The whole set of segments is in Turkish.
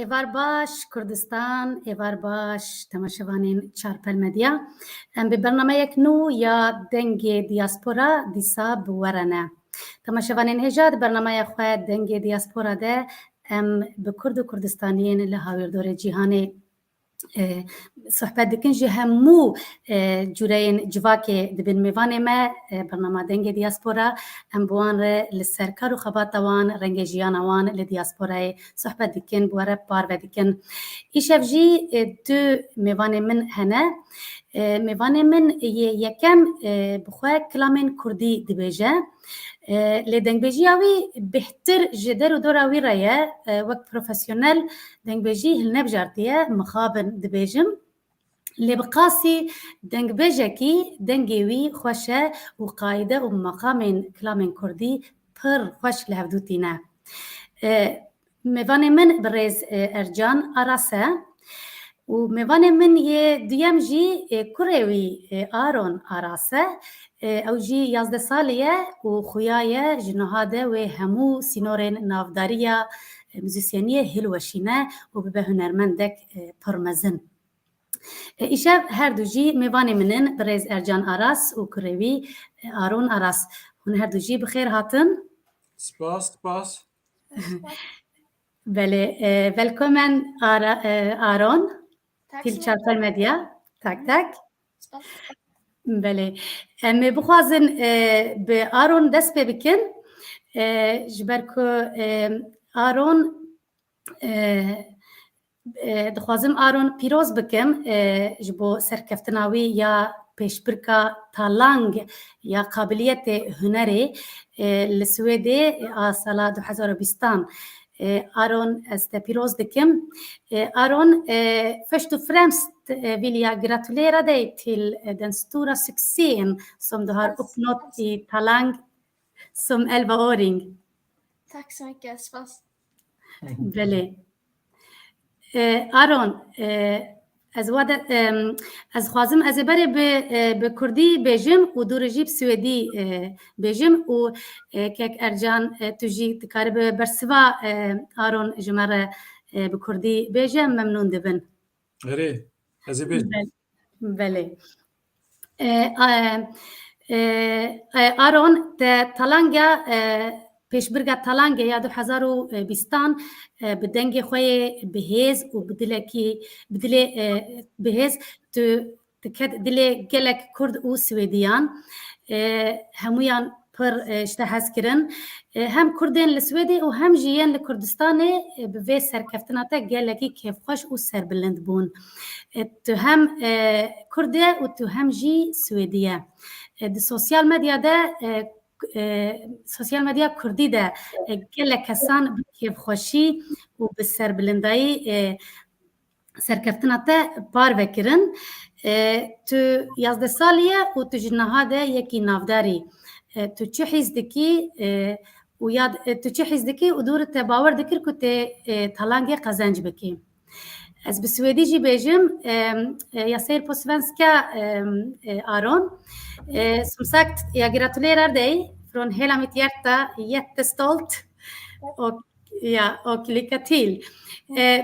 Evar baş Kurdistan, evar baş temaşevanên Çarpel Medya. Em bi bernameyek nû ya dengê diaspora dîsa bi were ne. Temaşevanên hêja di bernameya xwe dengê diaspora de em bi Kurd û Kurdistaniyên li hawirdorê cîhanê sohbet dikin ji hemû cureyên civakê dibin mêvanê me bernama dengê diaspora em bi wan re li ser kar û xebata wan rengê jiyana wan li diasporayê sohbet dikin bi were parve dikin. Îşev jî du mêvanê min hene. Mêvanê min yê yekem bi xwe kilamên Kurdî dibêje. Lê dengbêjiya wî bêhtir ji der û dora wî re ye wek profesyonel dengbêjî hilnebjartiye mixabin dibêjim. Lê bi qasî dengbêjekî dengê wî xweş e û qaîde û meqamên kilamên Kurdî pir xweş li hev dû tîne. Mêvanê min bi rêz Ercan Aras e û mêvanê min yê duyem jî kurê wî Aron Aras e. Ew jî 11 salî ye û xuya ye ji niha de wê hemû sînorên navdariya muzîsyeniyê hilweşîne û bibe hunermendek pir mezin. Îşev her du jî mêvanê min in bi rêz Ercan Aras û kurê wî Aron Aras. Hûn her du jî bi xêr hatin. Spas. Belê, velkomen Aron til Çarpel Medya. Tak. Belê. Em ê bixwazin bi Aron dest pê bikin ji ber ku Aron dixwazim Aron pîroz bikim ji bo serkeftina wî ya pêşbirka talang ya qabiliyetê hunerê li Swêdê a sala 2020. Aron ez te pîroz dikim. Aron, först och främst vill jag gratulera dig till den stora succén som du har uppnått i Talang som 11-åring. Tack så mycket, Spas. Belê. Aron, ez xwazim ez ê berê bi Kurdî bêjim û du re jî bi Swêdî bêjim û kek Ercan tu jî dikarî bi bersiva Aron ji me re bi Kurdî bêje memnûn dibin. Erê, ez ê bêjim. Belê. Aron te talanga pêşbirga talangê ya 2020 bi dengê xwe yê bihêz û bi dilê bihêz tu diket dilê gelek Kurd û Swêdiyan hemûyan pir ji te hez kirin. Hem Kurdên li Swêdê û hem jî yên li Kurdistanê bi vê serkeftina te gelekî kêfxweş û serbilind bûn. Tu hem Kurd ye û tu hem jî Swêdî ye. Di sosyal medya Kurdî de gelek kesan bi kêfxweşî û bi serbilindayî serkeftina te parve kirin. Tu 11 salî ye û tu ji niha de yekî navdarî. Tu çi hîz dikî û dûr te bawer dikir ku tê talangê qezenc bikî. Ez bi Swêdî jî bêjim, jag säger på svenska Aron. Som sagt, jag gratulerar dig från hela mitt hjärta, jättestolt och lycka till.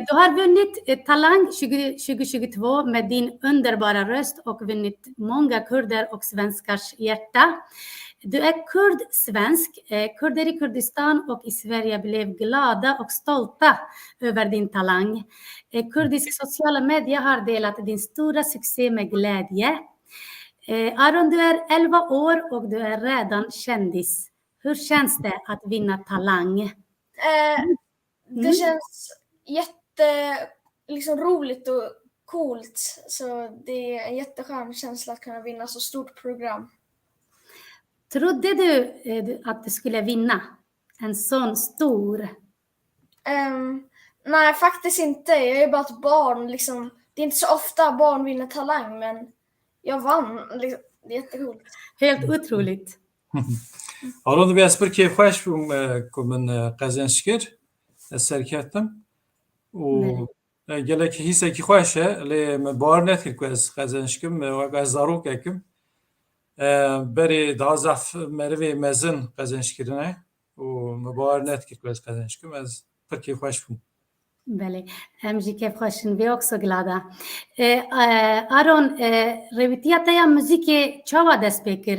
Du har vunnit Talang 2022 med din underbara röst och vunnit många kurder och svenskars hjärta. Du är kurd-svensk. Kurder i Kurdistan och i Sverige blev glada och stolta över din talang. Kurdisk sociala medier har delat din stora succé med glädje. Aron, du är 11 år och du är redan kändis. Hur känns det att vinna Talang? Det känns roligt och coolt. Så det är en jätteskön känsla att kunna vinna så stort program. Trodde du att du skulle vinna en sån stor? Nej, faktiskt inte. Jag är bara ett barn. Det är inte så ofta barn vinner Talang, men jag vann. Det är jättekult. Helt otroligt. Aron dibê ez pir kêfxweş bûm ku min qezenç kir. Ez serkeftim û gelekî hîsekî xweş e lê min bawer nekir ku ez qezenç kim wek ez zarokekim. Berê dazaf merivê mezin qezenç kirine û min bawer nekir ku ez qezenç kim. Ez pir kêfxweş bûm. بله امجی که خوشن وی också glada. Aron رویتیا تیا موزیک چاوا دست بکر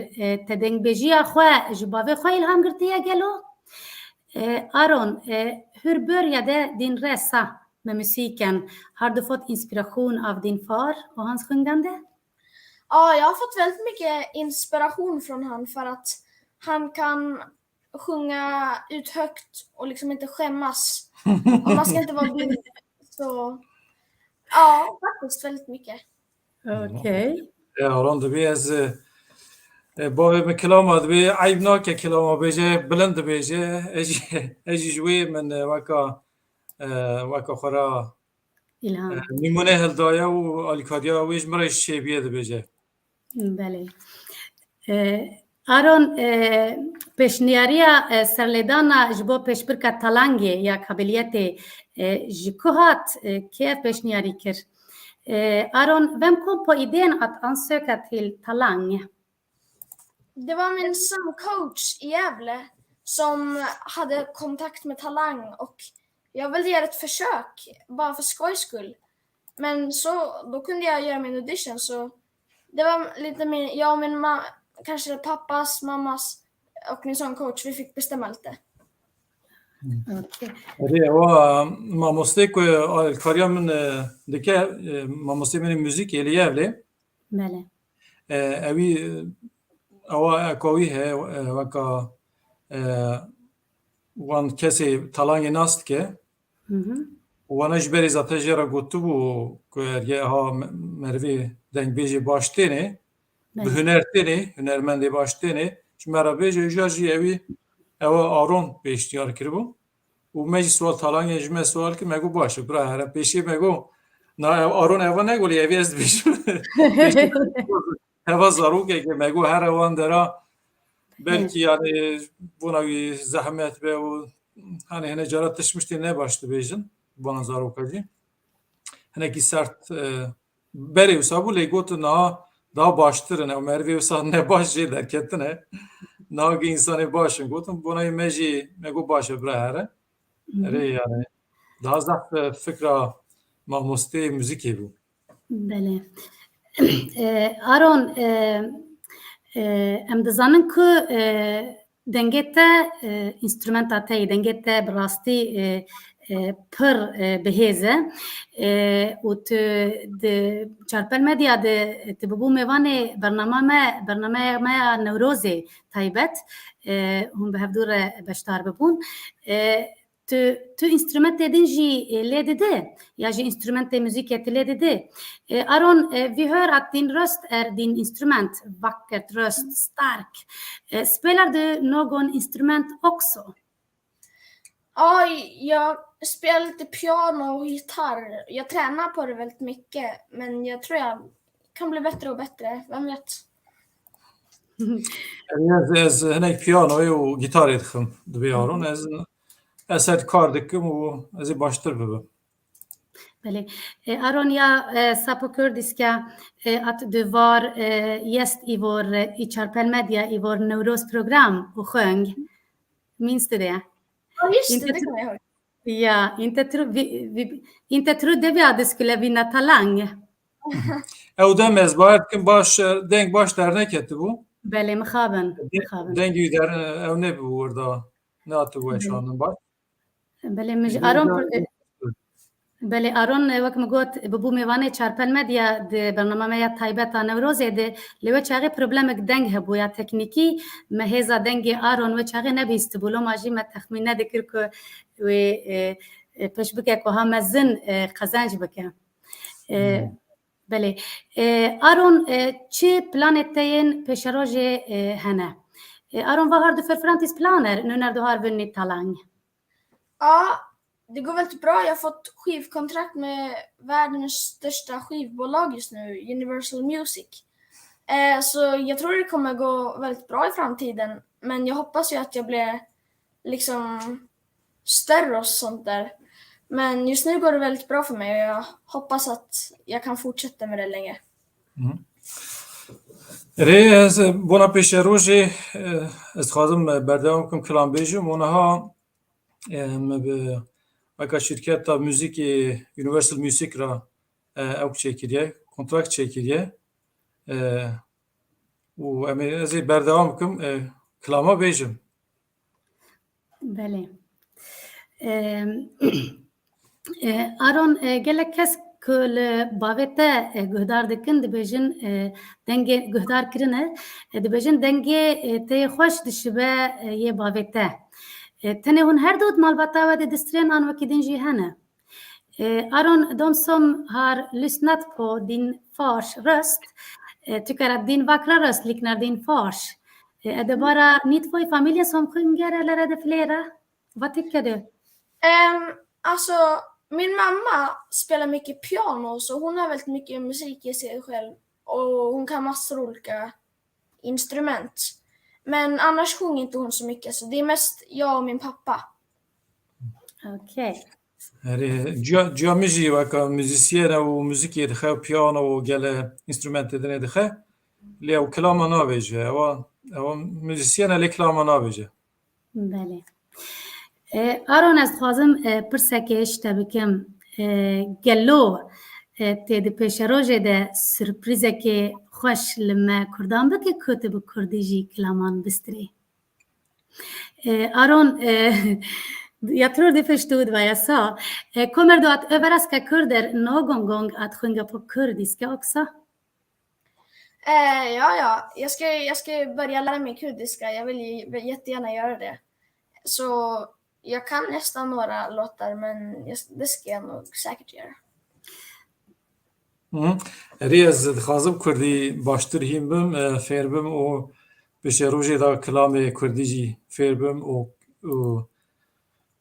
تدنگ بجیا خو جباوی خو ilham گرتیا گلو. Aron, hur började din resa med musiken? Har du fått inspiration av din far och hans sjungande? Ja, jag har fått väldigt mycket inspiration från han för att han kan sjunga ut högt och liksom inte skämmas. Och man ska inte vara blyg. Så ja, faktiskt väldigt mycket. اوکی. آرون دبی از با کلام دبی عیب ناکه کلام بیجه بلند بیجه اجی جوی من وکا خورا ilham. میمونه هلدایا و آلیکادیا ویش مرش شیبیه دبیجه. بله. Aron, peshniaria serledana jbo peshbirka talange ya kabiliyete jikuhat ke peshniari kir. Aron, vem kom på idén att ansöka till Talang? Det var min sångcoach i Gävle som hade kontakt med Talang och jag ville göra ett försök bara för skojs skull. Men så då kunde jag göra min audition så det var lite jag och min mamma, kanske pappas, mammas och min sångcoach, vi fick bestämma allt det. اوکی. Det var mammoste ko alkarya min dike mammoste min müzik eli Gävle. بله. اوی اوا کوی ہے وکا وان کسی تلانگ ناست که Mhm. وانش بری زاته جرا گوتو بو که ها مروی دنگ بیجی باشتینه به هنرتینه هنرمندی باشتینه شمارا بیجی جاجی اوی اوا آرون بیشتیار کربو و مجی سوال تلانگ اجمه سوال که مگو باشه برای هر پیشی مگو نه آرون اوا نگولی اوی از بیشو هوا zaruke ki megu her evan dera belki yani buna bir zahmet ve o hani hene cara tışmıştı ne başlı bejin bana zarukacı hani ki sert beri usabu legotu na daha baştır ne merve usa ne başlı derketine na ki insanı başın gotum buna meji megu başı brahare re yani daha zat fikra mamuste müzik bu. بله. Aron, em dizanin ku dengete instrumenta te dengete birastî pir bihêze û tu di çarpel medya de tu bibû mêvanê bernameya me ya Newrozê taybet hûn bi hevdû re beşdar bibûn. Tu instrumentê din jî lê dide ya jî instrumentê müzikê tu lê dide. Aron, vi hör att din röst är din instrument, vackert röst, stark. Spelar du någon instrument också? Ja, jag spelar lite piano och gitarr. Jag tränar på det väldigt mycket, men jag tror jag kan bli bättre och bättre, vem vet? Ez hinek piyanoyu u gitarê dixim dibê Aron ez her kar dikim û ez ê baştir bibim. Bale. Aron, jag sa på kurdiska att du var gäst i Charpel Media i vår Neuros-program och sjöng. Minns du det? Ja, just det kommer jag ihåg. Ja, inte trodde vi att du skulle vinna Talang. Ew dem ez bayet kim baş deng baş dernek etti bu. بله مخابن. Dengî derin ew nebû orada ne hatı weşanin baş. بله مج آرون بله آرون وقت مگوت ببو میوانه چارپل مدیا د برنامه یا تایبت نوروز ده لو چاغي پروبلمک دنگ هبو یا تکنیکی مهزا دنگ آرون و چاغي نبیست بولو ماجی ما تخمینه دکر کو و پش بکه کو هم زن قزنج بکه. بله آرون چه planettein peşaroje henne? Aron, vad har du för framtidsplaner nu när du har vunnit Talang? Ja, det går väldigt bra. Jag har fått skivkontrakt med världens största skivbolag just nu, Universal Music. Så jag tror det kommer gå väldigt bra i framtiden. Men jag hoppas ju att jag blir liksom större och sånt där. Men just nu går det väldigt bra för mig och jag hoppas att jag kan fortsätta med det länge. Re ez bona peşerojê ez xwazim berdewam bikim kilan bêjim onaha me bi Vaka şirketa müzik Universal Music ra ew çekiriye, kontrakt çekiriye. û em ê ez ê berdewam bikim kilama bêjim. Belê. Aron gelek kes ku li bavê te guhdar dikin dibêjin dengê guhdar kirine dibêjin dengê tê xweş dişibe yê bavê te. Tenê hûn her du malbata we de distrên an wekî din jî hene. Aron de som har lyssnat på din fars röst tycker att din vackra röst liknar din fars. Är det bara ni två i familjen som sjunger eller är det flera? Vad tycker du? Alltså, min mamma spelar mycket piano så hon har väldigt mycket musik i sig själv och hon kan massor av olika instrument. Men annars sjunger inte hon så mycket så det är mest jag och min pappa. Okej. Ciya min jî weka müzisyene û müzikê dixe piyano û gele instrumentê dinê dixe lê ew kilama nabêje ew müzisyene lê kilama nabêje. Belê. Aron ez dixwazim pirsekê ji te bikim. Gelo tê di pêşerojê de sürprizekê xweş li me Kurdan bike ku tu bi Kurdî jî kilaman bistirî. Aron, jag tror du förstod vad jag sa. Kommer du att överraska kurder någon gång att sjunga på kurdiska också? Ja. Jag ska börja lära mig kurdiska. Jag vill jättegärna göra det. Så jag kan nästan några låtar men det ska jag nog säkert göra. Erê ez dixwazim Kurdî baştir hîn bim, fêr bim û pêşerojê da kilamê Kurdî jî fêr bim û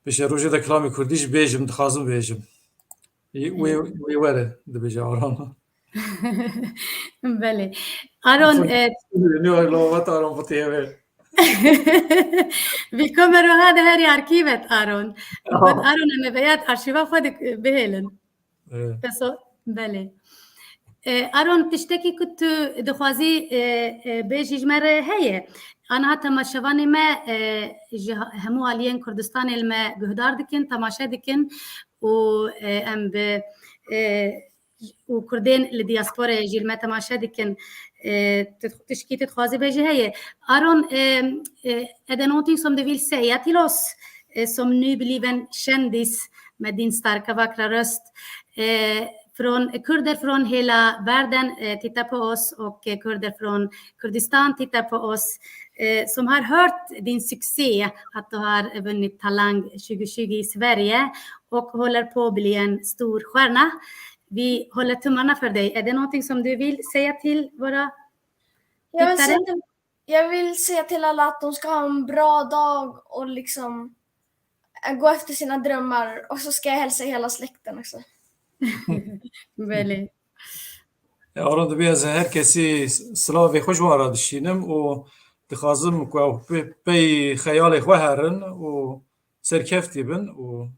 pêşerojê da kilamê Kurdî jî bêjim, dixwazim bêjim. Wê were dibêje Aron. Belê. Aron, Nu har jag lovat Aron på TV. vi kommer att ha det här i arkivet, Aron. Aron är med bejat arkiva خود بهلن. بسو بله. Aron tiştekî ku tu dixwazî bêjî ji me re heye. Aniha temaşevanê me ji hemû aliyên Kurdistanê li me guhdar dikin, temaşe dikin û em bi û Kurdên li diasporayê jî li me temaşe dikin. Tişkî tu dixwazî bêjî heye. Aron, är det någonting som du vill säga till oss som nybliven kändis med din starka vackra röst? Kurder från hela världen tittar på oss och kurder från Kurdistan tittar på oss som har hört din succé att du har vunnit Talang 2020 i Sverige och håller på att bli en stor stjärna. Vi håller tummarna för dig. Är det någonting som du vill säga till våra tittare? Jag vill säga till alla att de ska ha en bra dag och liksom gå efter sina drömmar och så ska jag hälsa hela släkten också. Belê. Aron dibê ez herkesî silavê xwe ji wan re dişînim û dixwazim ku ew pey xeyalê xwe herin û serkeftî bin û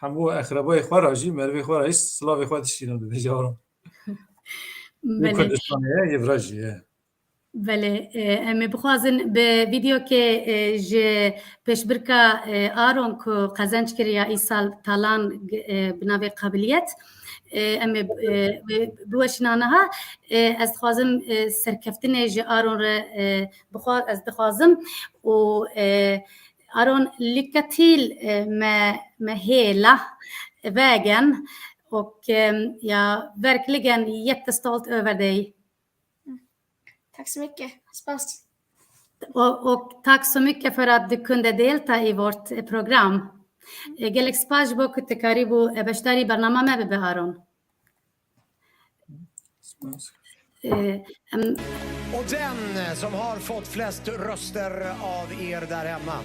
hemû exrebayê xwe re jî merivê xwe re jî silavê xwe dişînim dibêje Aron. Kurdistanê ye yê jî ye. Belê. Em ê bixwazin bi vîdeokê ji pêşbirka Aron ku qezenc kiriya îsal Talan bi navê Qabiliyet em ê biweşînaniha ez dixwazim serkeftinê ji Aron re ez dixwazim û Aron, lycka till med hela vägen och jag är verkligen jättestolt över dig. Tack så mycket. Spas. Och tack så mycket för att du kunde delta i vårt program. Gelek spas bo كنت karibu بشتري برنامج به Aron. Och den som har fått flest röster av er där hemma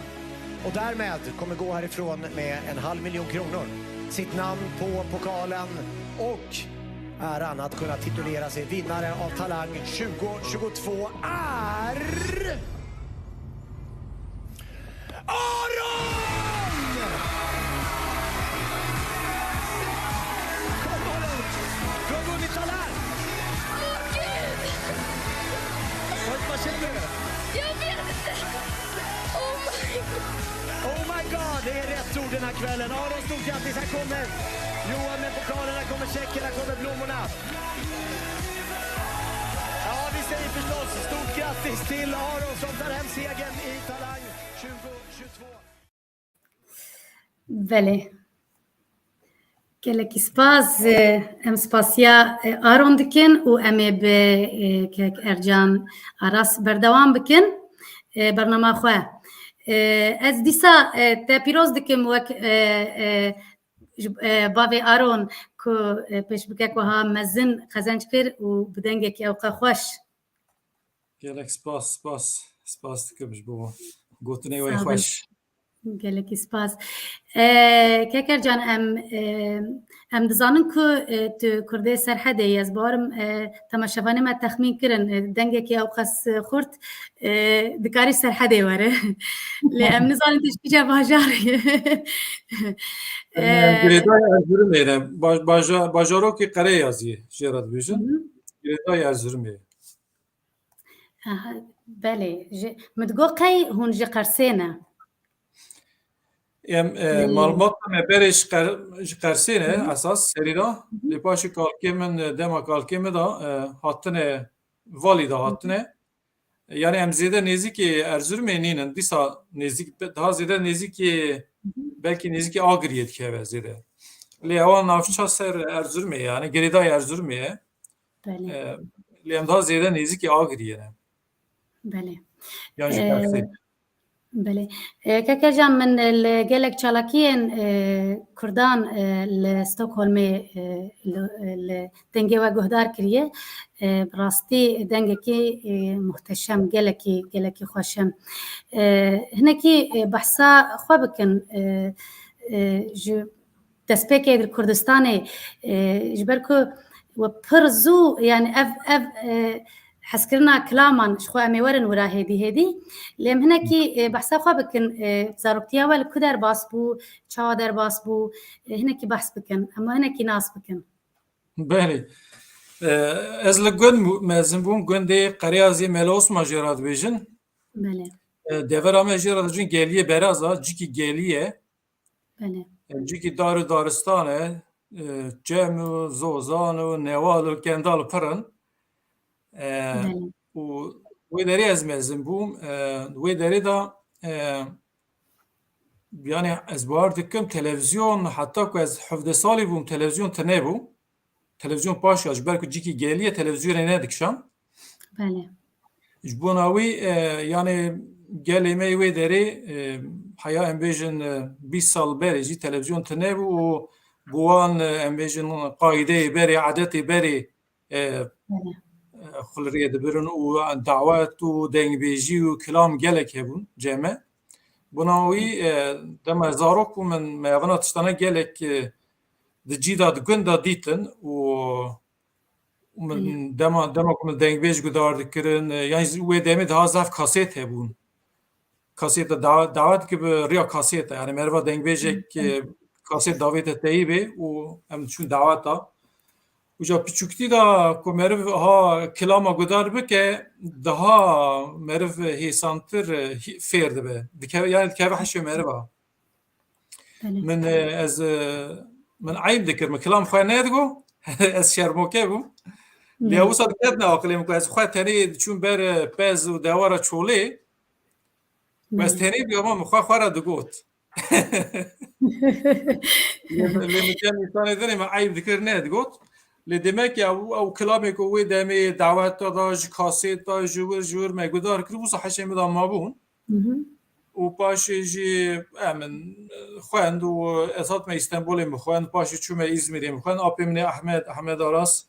och därmed kommer gå härifrån med 500 000 kronor, sitt namn på pokalen och äran att kunna titulera sig vinnare av Talang 2022 är Aron! Kom on ut! Du har vunnit Talang! Åh gud! Vad känner du? Jag vet inte! Oh my god! Oh my god! Det är rätt ord den här kvällen. Aron, stort grattis. Här kommer Johan med pokalen, här kommer checken, här kommer blommorna. Ja, vi säger förstås stort grattis till Aron som tar hem segern i Talang 2022. بله gelek spas em spasya Aron dikin û em ê bi kek Ercan Aras berdewam bikin bername xwe. Ez dîsa te pîroz dikim wek bavê Aron ku pêşbikek wiha mezin xezenc kir û bi dengekî ewqe xweş. gelek spas dikim ji bo gotinê wê Sağ ol. xweş. Gelekî spas. Kekercan em dizanin ku tu Kurdê Serhedê yê ez barim temaşevanê me texmîn kirin dengekî ew qas xurt dikarî Serhedê were. Lê em nizanin tu ji kîja bajarê. Girêdayê Erzurumê re bajarokê Qerê yazî jê re dibêjin. Girêdayê Erzurumê. Belê min digot qey hûn ji Qersê ne. Em malbata me berê ji Qersê ne esas serî da lê paşê kalkê min dema kalkê me da hatine valî da hatine. Yani em zêde nêzîkê Erzurumê nînin dîsa nêzik daha zêde nêzîkê belkî nêzîkê Agiriyê dikeve zêde. Lê ewa navçe ser Erzurumê yani Girêdayê Erzurumê ye. Belê. Lê em daha zêde nêzîkê Agiriyê ne. Belê. Yani ji Qersê. بله ککرجان من gelek çalakiyên Kurdan li Stockholmê li dengê we guhdar kiriye rastî dengekî muhteşem gelekî xweşem hinekî behsa xwe bikin ji destpêkê Kurdistanê ji ber ku we pir zû yani ev حسكرنا كلامان شخو أمي ورن ورا هدي هدي لم هناكي بحثا خوا بكن زاروكتيا ولا كدر باسبو شادر باسبو هناكي بحث بكن أما هناكي ناس بكن. بله از لگن مزن بوم گنده قریازی ملوس ماجرات بیشن. بله. devera mecra jin geliye beraza ciki geliye. بله. Ciki daristane cemu zozanu nevalu kendal pırın. و داری از مزن بوم و داری دا yani از بار دکم تلویزیون حتی که از 17 سالی بوم تلویزیون تنه بوم تلویزیون پاش از برکو جیکی گلیه تلویزیون نه دکشم بله جبوناوی yani gelime و داری حیا امبیجن 20 سال بری جی تلویزیون تنه بو و بوان امبیجن قاعده بری عادتی بری خلریه دبرن و دعوت و دنگبیجی و کلام گلک هبون جمع بناوی دم زاروک و من میونا تشتانه گلک دجی داد گنده دیتن و من دم کم دنگبیج گدار دکرن یعنی و دمی ده زاف کاسیت هبون کاسیت دعوت که به ریا کاسیت یعنی مروا دنگبیج کاسیت داویت تیبه و هم چون دعوت دا وجا پیچوکتی دا که مرف ها کلاما گدار بکه daha مرف هیسانتر فیرده به yani دکه حشو مرفا من از من عیب دکر من کلام خواه ندگو از شرموکه بو لیاوسا دکتنا آقلیم که از خواه تنی چون بر پز و دوارا چوله و از تنی بیاما مخواه خواه را دگوت لیمکن انسان دنی من عیب دکر ندگوت لدمک او کلامی که وی دمی دعوت داج کاسیت داج جور مگودار کرد بوس حشی مدام مابون و پاشی جی امن خوند و اسات می استانبول مخوند پاشی چوم ازمیر مخوند آپیم نه احمد آراس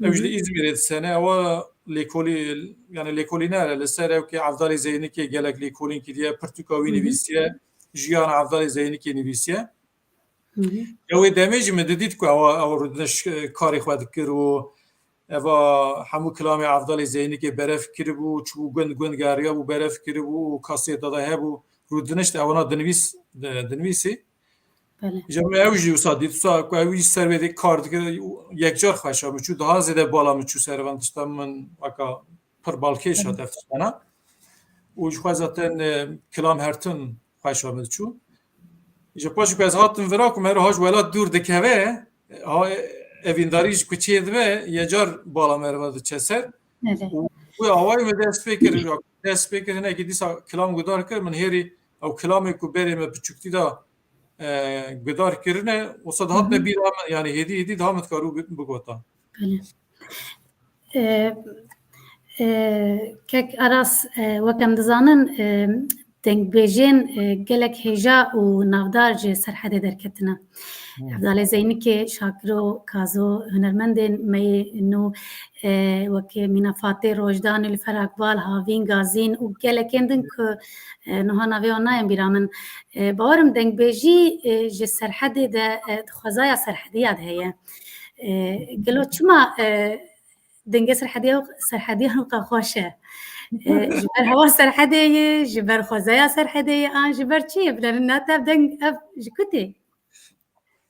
اوجد ازمیر سنه و لیکولی یعنی لیکولی نه لسره که عبدال زینی که گلک لیکولین که دیه پرتوکاوی نویسیه جیان عبدال زینی که نویسیه اوی دمیج مددید که او ردنش کاری خود کرد و اوا همو کلام عبدال زینی که برف کرد بو چو گند گاریا بو برف کرد بو کاسیت داده هبو ردنش اوانا دنویسی بله جمعه اوجی وسادید سا که اوی سرویدی کار کرد یک جار خوشم چو daha زیاده بالا چو سروانتشتم من وکا پر بالکی شد افتشتنا و جو zaten کلام هرتن خوشم چو ji paşu ez hatim vira ku mer haj welat dûr dikeve ha evîndarî ji ku çê dibe yecar bala merve diçe ser Evet. bu awayê me dest pê kir dest pê kir hinekî dîsa kilam gudar kir min hêrî ew kilamê ku berê me biçûktî da gudar kirine wisa dihat me bîr yani hêdî daha mit karû bigota. Kek aras wekam dizanin dengbêjên gelek hêja û navdar ji serhedê derketine. Evdalê Zeynîkê, Şakiro, Kazo, hunermendên meyê nû wekî Mîna Fatê, Rojdan, Nilüfer Akbal, Havîn, Gazîn û gelekên din ku niha navê wan nayên bîra min. Bawerim dengbêjî ji serhedê de xwezaya serhediya de heye. Gelo çima dengê serhediyan weka xweş e. Ji ber hewa serhedê ye, ji ber xwezaya serhedê ye an ji ber çi ye? Bilerin natev deng ev ji ku tê?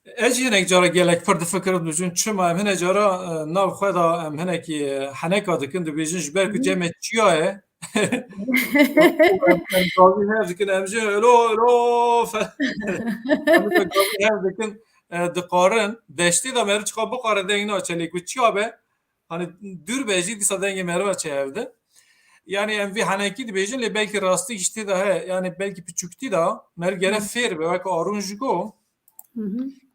Ez jî hinek cara gelek pir difikirim dijîn çima em hinek cara nav xwe da em hinekî heneka dikin dibêjin ji ber ku cemê çiya ye gavî hev dikin em jî elo gavî hev dikin diqarin deştê da meriv çiqa biqare deng naçelê ku çiya be hani dûr be jî dîsa dengê meriva çêhevde yani em vî henekî dibêjin lê belkî rastî jî da he yani belkî piçûktî da mer gere fêr be weka arûn ji got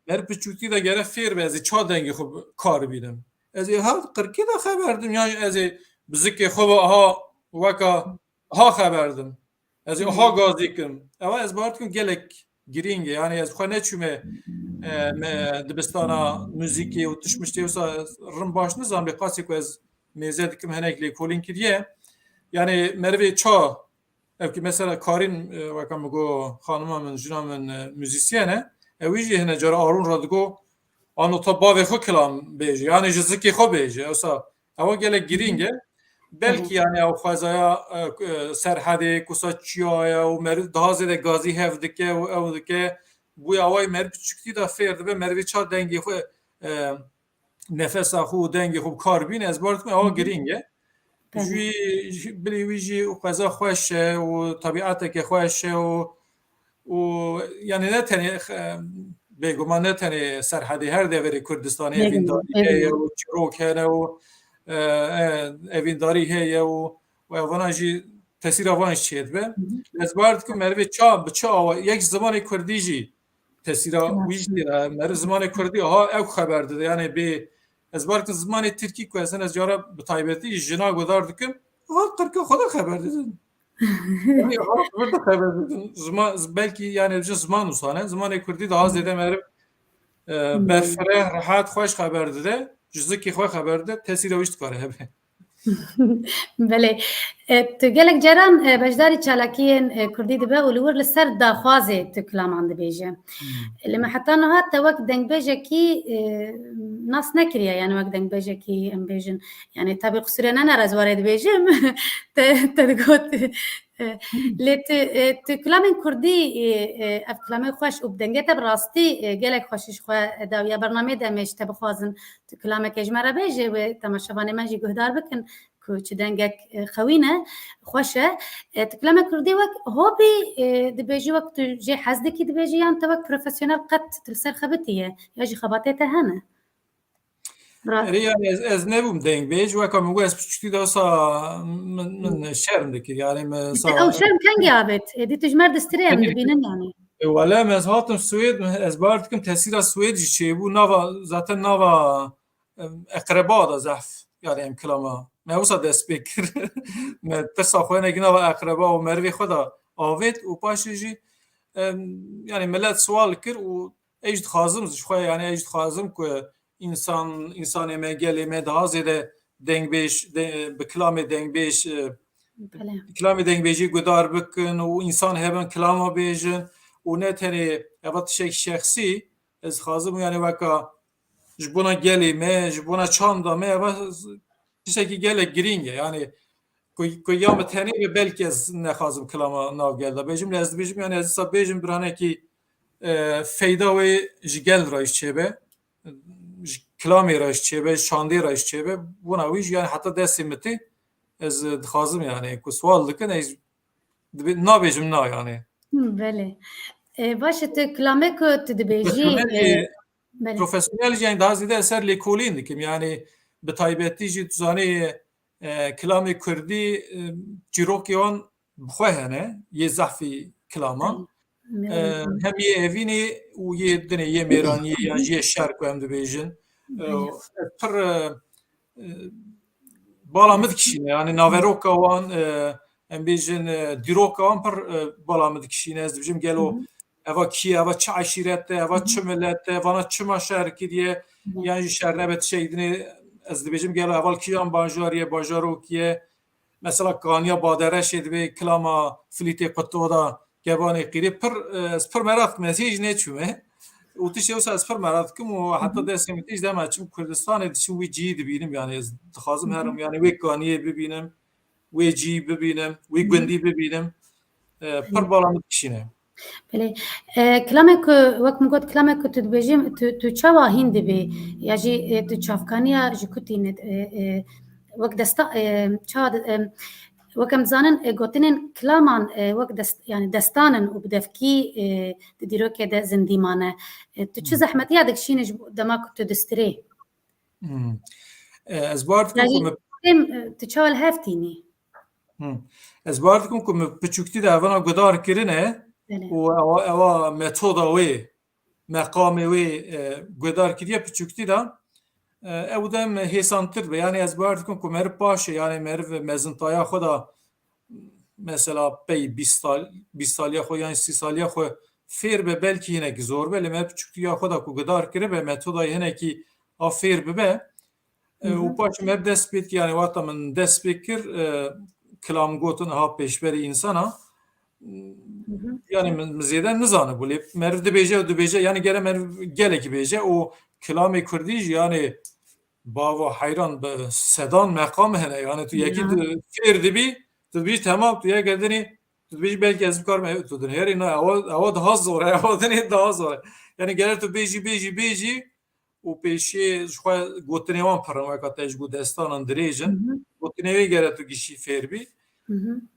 mer piçûktî da gere fêr be ez ê ça dengê xwe kar bînim ez ê ha qirkê da xeberdim yani ez ê bi zikê xwe ha weka ha xeberdim ez ê ha gazî kirim ew ez bar dikim gelek girîng e yani ez xwe neçûme me dibistana müzikê û tişmiştê wisa rim baş nizam lê qasî ku ez mêze dikim hinek lêkolîn kiriye yani merivê ça evkî mesela karîn weka min got xanima min jina min müzîsyen e ew jî hine cara arûn ra digot anota bavê xwe kilam bêje yani ji zikê xwe bêje wisa ew gelek girîng e belkî yani ew xwezaya serhedê kusa çiyaye û meriv daha zêde gazî hev dike û ew dike bû awayê meriv piçûktî da fêr dibe merivê ça dengê xwe nefesa xwe û dengê xwe kar bîne ez bar dikim ew girîng e bilî wî jî xweza xweş e û tabiateke xweş e û yani ne tenê bêguman ne tenê serhedê her deverê Kurdistanê evîndarî heye û çîrok hene û evîndarî heye û evana jî tesîra wan jî çê dibe ez bar dikim merivê ça bi çi awa yek zimanê Kurdî jî tesîra wî jî meriv zimanê Kurdî ha ew xeber dide yani bê ez bar dikim zimanê Tirkî ku ez ez cara bi taybetî jina gudar dikim ha qirka xwe da xeber didin da xeber didin belkî yani ziman wisa ne zimanê Kurdî daha zêde meriv berfireh rehat xweş xeber dide ji zikê xwe xeber dide tesîra wî jî dikare hebe. Belê tu gelek caran beşdarî çalakiyên Kurdî dibe û li wir li ser daxwazê tu kilaman dibêje. Li me heta niha te wek dengbêjekî nas nekiriye yani wek dengbêjekî em bêjin yani tevî qusûrê ne ez warê dibêjim te digot lê tu kilamên Kurdî ev kilamê xweş û bi dengê te bi rastî gelek xweşî ji xwe dawiya bernamê de em ji te bixwazin tu kilamekê ji me re bêje wê temaşevanê me jî guhdar bikin ku çi dengek xewîn e xweş e tu kilamê Kurdî wek hobî dibêjî wek tu jê hez dikî dibêjî yan te wek profesyonel qet tu li ser xwe bitiye ya jî xebatê te hene yani ez nebûm dengbêj weka min got ez piçûktî da wisa min şerm dikir yani ew şerm kengî avêt êdî tu ji mer distirê em dibînin yani welem ez hatim Swêd ez bar dikim tesîra Swêd jî çêbû nava zaten nava eqreba da zef yani em kilama me wisa dest pê kir me tirsa xwe nekî nava eqreba û merivê xwe da avêt û paşê jî yani millet swal kir û ez jî dixwazim ji xwe yani ez jî dixwazim ku insanê me gelê me daha zêde dengbêj bi kilamê dengbêj kilamê dengbêjî gudar bikin û insan hebin kilama bêjin û ne tenê eva tişek şexsî ez dixwazim yani weka ji bona gelê me ji bona çanda me eva tişekî gelek girîng e yani ku ya me tenê belkî ez nexwazim kilama nav gel da bêjim lê ez dibêjim yani ez dîsa bêjim biranekî feyda wê ji gel ra jî çêbe kilamê ra jî çêbe şandê ra jî çêbe bûna wî jî yani heta destê mitê ez dixwazim yani ku swal dikin ez nabêjim na yani belê باشه تو کلامه که تو دبیجی بله پروفسیونل جنگ daha ziyade eser lekolin dikim yani به تایبەتی جی توزانی کلام کردی چیروکی آن بخواه هنه یه ضعفی کلاما هم یه اوینی و یه دنه یه میرانی یا یه شرک و هم دو بیجن پر بالامد کشینه یعنی ناوروکا وان هم بیجن دیروکا وان پر بالامد کشینه از بیجم گلو اوا کی اوا چه عشیرته اوا چه ملته وانا چه ما شرکی دیه یعنی شهر نبت شیدنی از بیجم گلو اول کیان باجاریه باجارو کیه مثلا کانیا بادره شد به کلاما فلیت قطودا گبانی قیری پر مرات مسیج نچومه اوتیش اوس از پر مرات کم و حتی دستمیتیش دم اچم کردستان دیشون وی جی ببینم یعنی خازم هرم یعنی وی کانیه ببینم وی جی ببینم وی گندی ببینم پر بالام کشینه بله کلامه که وقت میگوید کلامه که تو دبیجیم تو چه واهین دبی یا جی تو چافکانیا جکوتینت وقت دستا چه وكم زانن قوتنين كلامان وقت يعني دستانن وبدفكي تديرو كده زنديمانه تشو زحمتي هذاك الشيء نج دماغ تدستري از باردكم تشاول هافتيني از باردكم كم بچوكتي ده وانا قدار كرينه و ميثودا وي مقام وي قدار كريه بچوكتي ده اودم هیسانتر به یعنی از باید کن که مر باشه یعنی مر مزنتایا خدا مثلا پی 20 سالی خو یعنی 30 سالی خو فیر به بلکی هنه که زور بله مر چکتیا خدا کو گدار کرده به متدای هنه که افیر به و باش مر دست بید یعنی وقت من دست بکر کلام گوتن ها پیشبری انسانا yani mezeden nizanı bulup mervde beje yani gene geleki beje o kelamı kurdiş yani bava hayran be sedan makam hene yani tu yeki ferdi bir tamam tu ya gedeni tu bir belki az kar mı tu her ina ava daha zor ava daha zor yani gelir tu beji o peşe şu gotnevan param katej bu destanın direjin gotnevi gelir tu gişi ferbi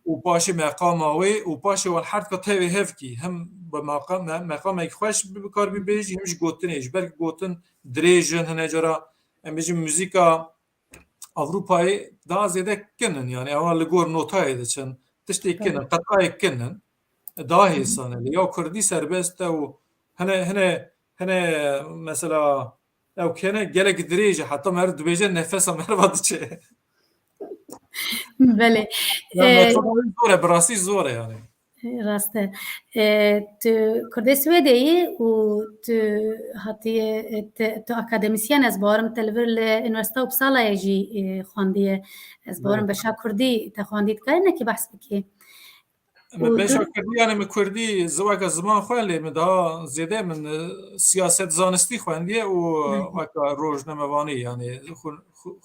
وباشي مقام اوي وباشي والحرد كتاوي هفكي هم بمقام خوش بكار بيجي همش قوتنيش بلك قوتن دريجن هنا جرا ام بيجي موزيكا اوروباي دا زياده كنن يعني اول لغور نوتاي دچن تشتي كنن قطاي كنن دا هيسان يا كردي سربست و هنا مثلا او كان جلك دريجه حتى مرد بيجي نفسه مربطشه بله زوره براستی زوره یعنی راسته تو کرده سویدی و تو هاتی تو اکادمیسیان از بارم تلور لانوستا وبسالا یجی خواندیه از بارم بشا کردی تخواندید که نه کی بحث بکی بشا کردی یعنی من کردی زواج زمان خوالی من دا زیاده من سیاست زانستی خواندیه و وقت روزنامه‌وانی یعنی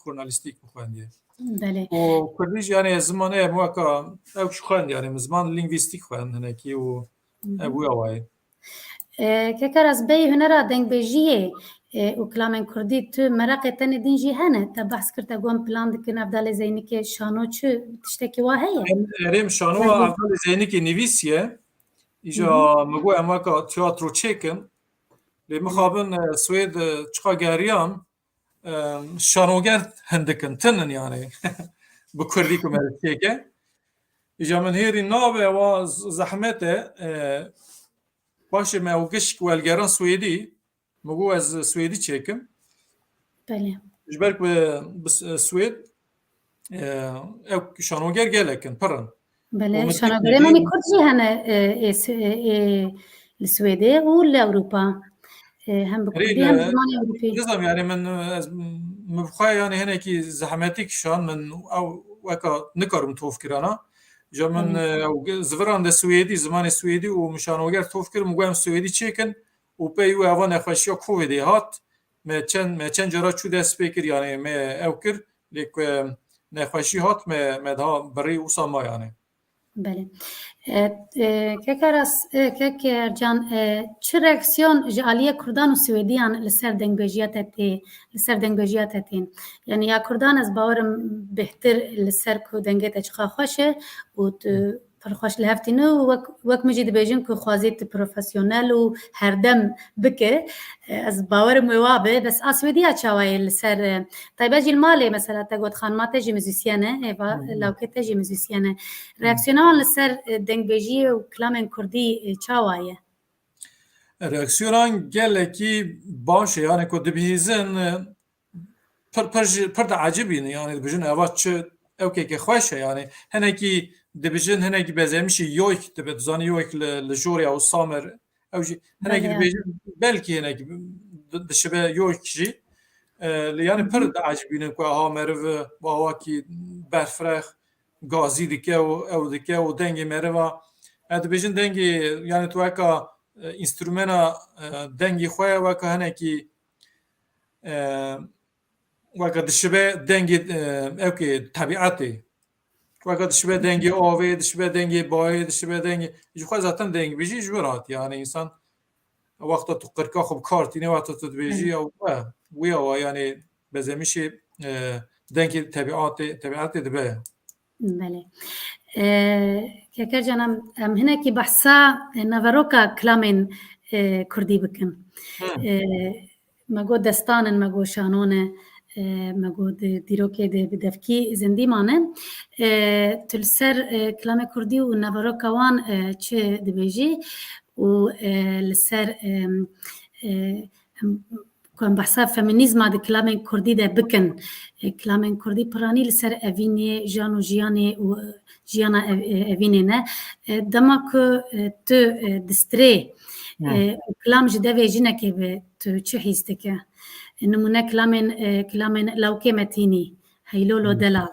ژورنالیستیک خواندیه بله و کردیش یعنی زمانه موقع اوش خواند یعنی زمان لینگویستیک خواند هنکی و ابوی آوای که کار از بی هنر دنگ بیجیه و کلام کردی تو مرقه تن دینجی هنه تا بحث کرده گوام پلان دکن افضل زینی که شانو چه تشتکی واهیه اریم شانو افضل زینی که نویسیه ایجا مگو اما که تیاترو چکن لی مخابن سوید چقا گریام شانوگر هندکن تنن yani bu kurdی که مرسی که ایجا من هیری ناوه و زحمته باشه موقعش والگران سویدی مگو از سویدی چکم بله جبرک به سوید او شانوگر گلکن پرن بله شانوگری منی کردی هنه السویدی و لأوروبا هم بكردي هم زمان أوروبي نظام يعني من مبخاي يعني هنا كي زحماتك شان من أو وكا نكرم توفكرنا جا من زفران ده سويدي زمان السويدي ومشانوگر توفكر مقام السويدي تشيكن وبي وأوان أخوشيا كوفيدي هات ما چند جرا شو ده سبيكر يعني ما أوكر لك نخوشي هات ما ده بري وسما يعني بله که جان چه ریاکسیون جالیه کردان و سویدیان لسر دنگ بجیاتتین یعنی یا کردان از باورم بهتر لسر کو دنگت اچخا خوشه و خوش لهفتینو وەک مژی دەبێژن که خوازیت پروفسیونەل و هەردەم بکە ئەس باوەرم وێ وابێ بەس ئاسوێدیا چاوایە لەسەر تایبەجی مالێ مەسەلا تەگوت خانما تێژی مزیسیانە ئێڤا لاوکێ تێژی مزیسیانە ریاکسیۆنەوان لەسەر دەنگبێژی و کلامên کوردی چاوایە reaksiyonan gelekî baş e yani ku dibihîzin pir de ecibîn yani dibêjin eva çi ewkeke xweş e yani hinekî dibêjin hinekî bezemişî yoyk dibe tu zanî yoyk li Jorya û Samer ew jî hinekî dibêjin belkî hinekî dişibe yoyk jî yani pir de ecibînin ku aha meriv bawakî berfrex gazî dike û ew dike û dengê meriva dibêjin dengê yani tu weka instrumena dengê xwe weka hinekî weka dişibe dengê evkê tabiatê weka dişibe dengê avê dişibe dengê bayê dişibe dengê ji xwe zaten dengbêjî ji wir hat yani insan wexta tu qirka xwe kartînê wexta tu dibêjî wî awa yani bezemişê dengê tabiatê dibe بله کەکەر جانم ئەم هەنێکی بەحسا نەڤەرۆکە کلامên کوردی بکەن مەگۆ دەستانن مەگۆ شانۆنە مەگۆ دیرۆکێ بدەفکی زندیمانە tu li ser kilamê Kurdî û neveroka wan çi dibêjî û li ser ku em behsa feminîzma di kilamên Kurdî de bikin kilamên Kurdî piranî li ser evînê jan û jiyanê û jiyana evînê ne dema ku tu distirê kilam ji devê jinekê be tu çi hîs dike nimûne kilamên Lewkê Metînî Heylolo Delal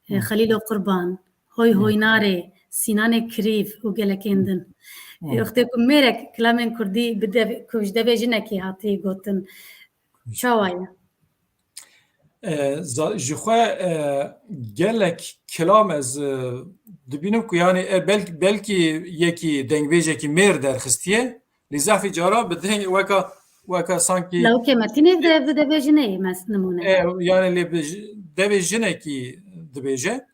Xelîlo Qurban Hoy Hoynarê Sînanê Kirîv û gelekên din wextê ku mêrek kilamên Kurdî ku ji devê jinekê hatî gotin çawaye ji xwe gelek kilam ez dibînim ku yani belkî yekî dengbêjekî mêr derxistiye lê zefî cara bi deng weka sankî Lewkê Metînê bi devê jineyê nimûne yani lê devê jinekî dibêje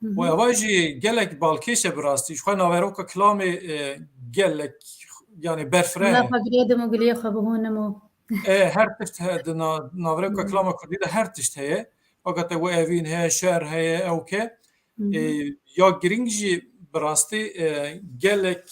û eva jî gelek balkêşe bi rastî ji xwe naveroka kilamê gelek yani berfireh girêdim û giliyê xwe bihûnim û her tişt di naveroka kilama Kurdî de her tişt heye fakat ew evîn heye şer heye ewke ya giring jî bi rastî gelek